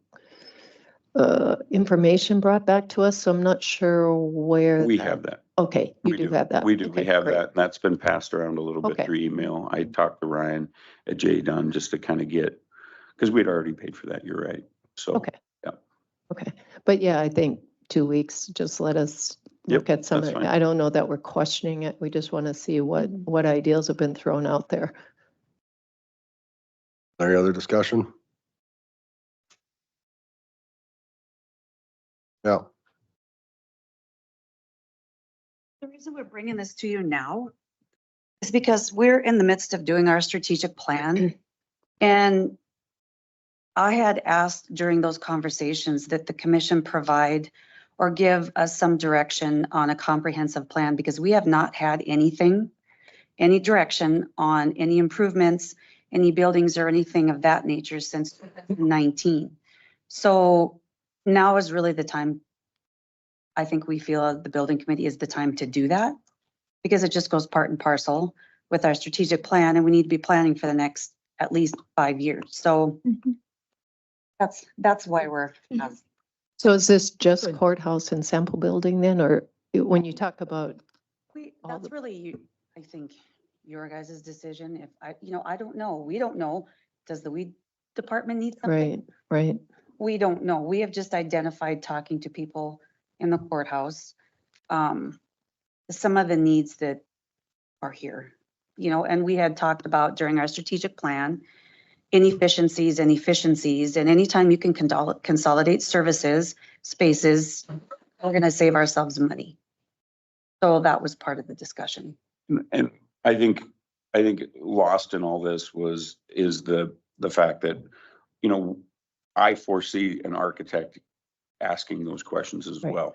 information brought back to us, so I'm not sure where. We have that. Okay, you We do have that. We do. We Okay, have great. that. And that's been passed around a little bit Okay. through email. I talked to Ryan at J Dunn just to kind of get, because we'd already paid for that. You're right. So. Okay. Yeah. Okay, but yeah, I think 2 weeks, just let us look Yep, at some of that's it. fine. I don't know that we're questioning it. We just want to see what ideas have been thrown out there. Any other discussion? Yeah. The reason we're bringing this to you now is because we're in the midst of doing our strategic plan. And I had asked during those conversations that the commission provide or give us some direction on a comprehensive plan, because we have not had anything, any direction on any improvements, any buildings or anything of that nature since 2019. So now is really the time. I think we feel the building committee is the time to do that, because it just goes part and parcel with our strategic plan, and we need to be planning for the next at least 5 years. So that's why we're. So is this just Good. courthouse and sample building then, or when you talk about, all That's the- really, I think, your guys' decision. If I don't know. We don't know. Does the weed department need something? right? We don't know. We have just identified, talking to people in the courthouse, some of the needs that are here, and we had talked about during our strategic plan, inefficiencies and efficiencies, and anytime you can consolidate services, spaces, we're gonna save ourselves money. So that was part of the discussion. And I think lost in all this is the fact that, I foresee an architect asking those questions as Right. well.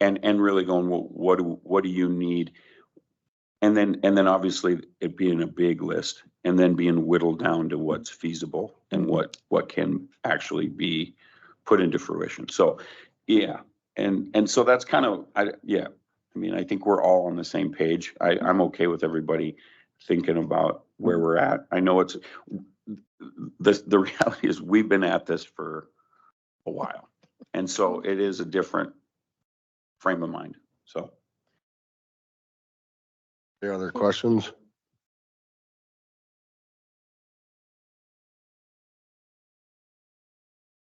And really going, well, what do you need? And then obviously it being a big list and then being whittled down to what's feasible and what can actually be put into fruition. So, yeah. And so that's kind of, I mean, I think we're all on the same page. I'm okay with everybody thinking about where we're at. I know the reality is we've been at this for a while. And so it is a different frame of mind. So. Any other questions?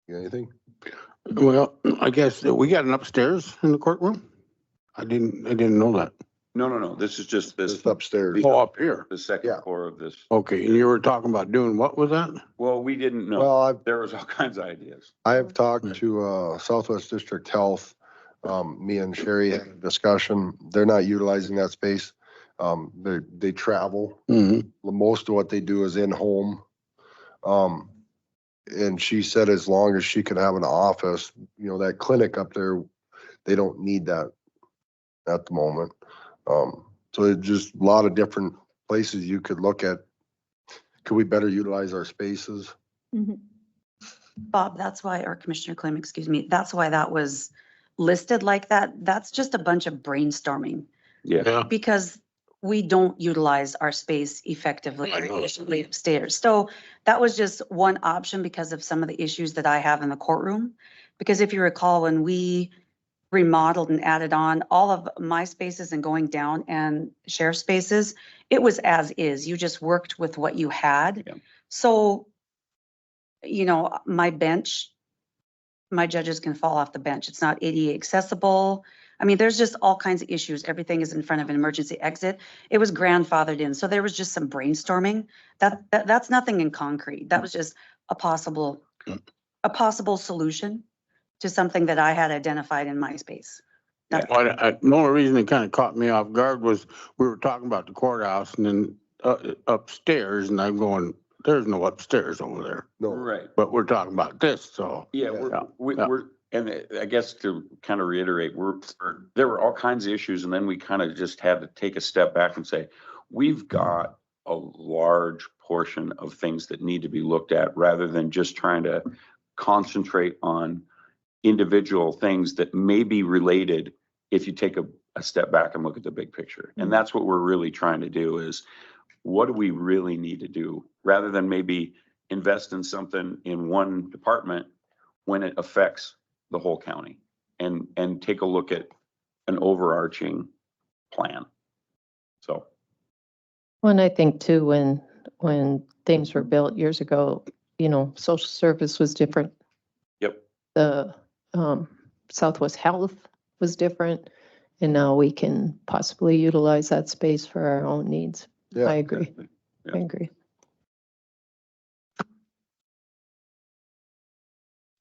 You got anything? Well, I guess we got an upstairs in the courtroom. I didn't know that. No. This is just this. Just upstairs. Oh, up here. The second Yeah. floor of this. Okay, and you were talking about doing what with that? Well, we didn't know. Well, There was all kinds of ideas. I have talked to Southwest District Health. Me and Sherry had a discussion. They're not utilizing that space. They travel. Mm-hmm. Most of what they do is in home. And she said as long as she could have an office, that clinic up there, they don't need that at the moment. So it's just a lot of different places you could look at. Could we better utilize our spaces? Bob, that's why, or Commissioner Klim, excuse me, that's why that was listed like that. That's just a bunch of brainstorming, Yeah. because we don't utilize our space effectively I or know. efficiently upstairs. So that was just one option because of some of the issues that I have in the courtroom. Because if you recall, when we remodeled and added on all of my spaces and going down and sheriff's spaces, it was as is. You just worked with what you had. Yeah. So, my bench, my judges can fall off the bench. It's not ADA accessible. I mean, there's just all kinds of issues. Everything is in front of an emergency exit. It was grandfathered in. So there was just some brainstorming. That's nothing in concrete. That was just a possible solution to something that I had identified in my space. The only reason it kind of caught me off guard was we were talking about the courthouse and then upstairs, and I'm going, there's no upstairs over there. No. Right. But we're talking about this, so. Yeah, we're, and I guess to kind of reiterate, there were all kinds of issues, and then we kind of just had to take a step back and say, we've got a large portion of things that need to be looked at rather than just trying to concentrate on individual things that may be related if you take a step back and look at the big picture. And that's what we're really trying to do is, what do we really need to do rather than maybe invest in something in one department when it affects the whole county, and take a look at an overarching plan. So. Well, and I think too, when things were built years ago, social service was different. Yep. The Southwest Health was different, and now we can possibly utilize that space for our own needs. Yeah. I agree. Yeah. I agree.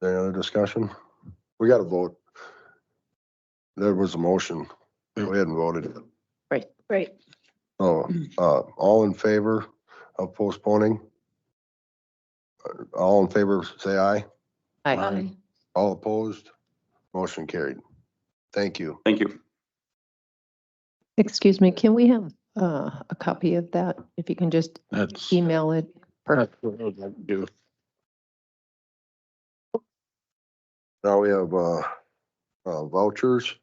Any other discussion? We got to vote. There was a motion. Go ahead and vote it. Right. So, all in favor of postponing? All in favor, say aye. Aye. All opposed? Motion carried. Thank you. Thank you. Excuse me, can we have a copy of that? If you can just That's, email it. that's what I would like to do. Now we have, vouchers.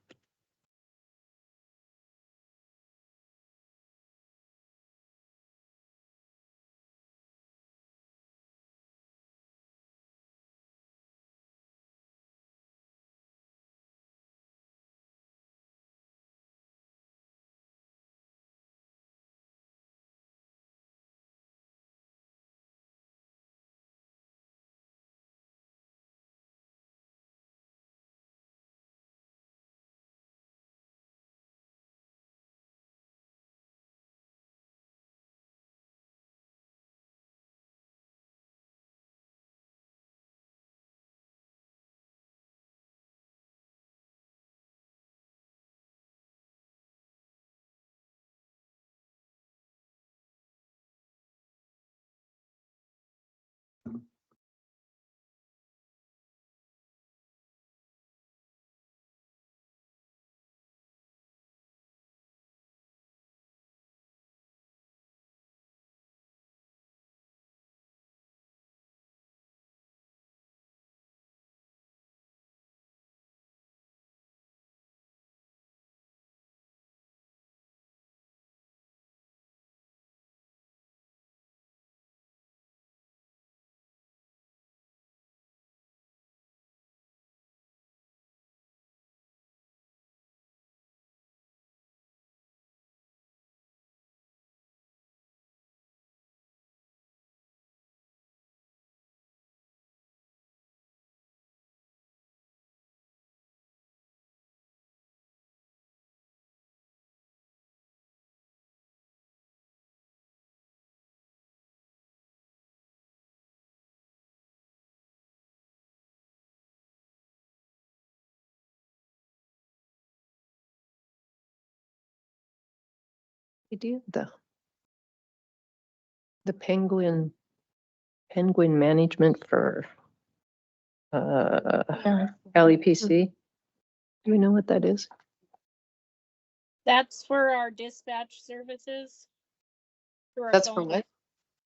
You do the penguin management for LEPC. Do we know what that is? That's for our dispatch services. through our That's for phone. what?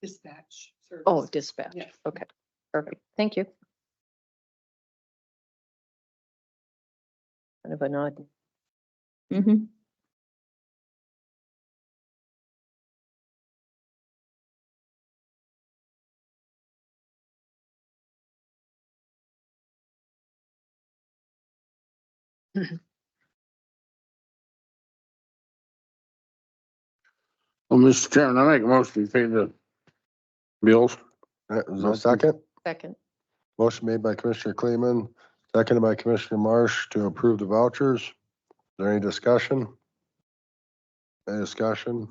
Dispatch. Oh, dispatch. Yeah. Okay, perfect. Thank you. Kind of an odd. Mm-hmm. Well, Mr. Chairman, I make a motion to pay the bills. Is there a second? Second. Motion made by Commissioner Kleeman, seconded by Commissioner Marsh to approve the vouchers. Is there any discussion? Any discussion?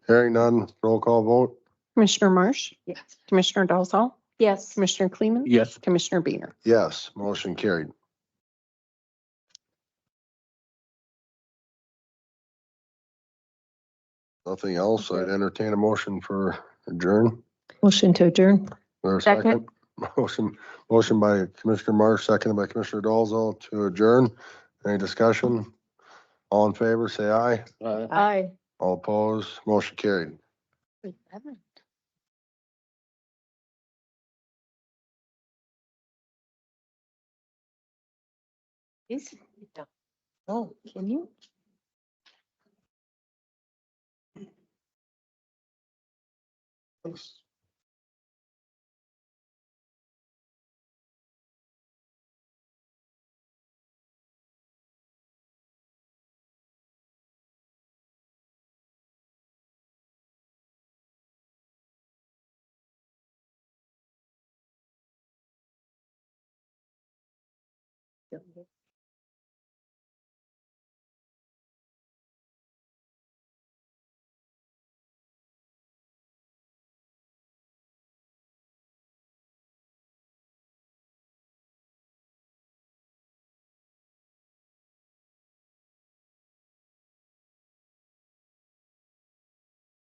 Hearing none, roll call vote. Commissioner Marsh, Yes. Commissioner Dolzall, Yes. Commissioner Kleeman, Yes. Commissioner Beer. Yes, motion carried. Nothing else. I'd entertain a motion for adjourn. Motion to adjourn. Or a Second. Motion by Commissioner Marsh, seconded by Commissioner Dolzall to adjourn. Any discussion? All in favor, say aye. Aye. All opposed, motion carried. Oh, can you?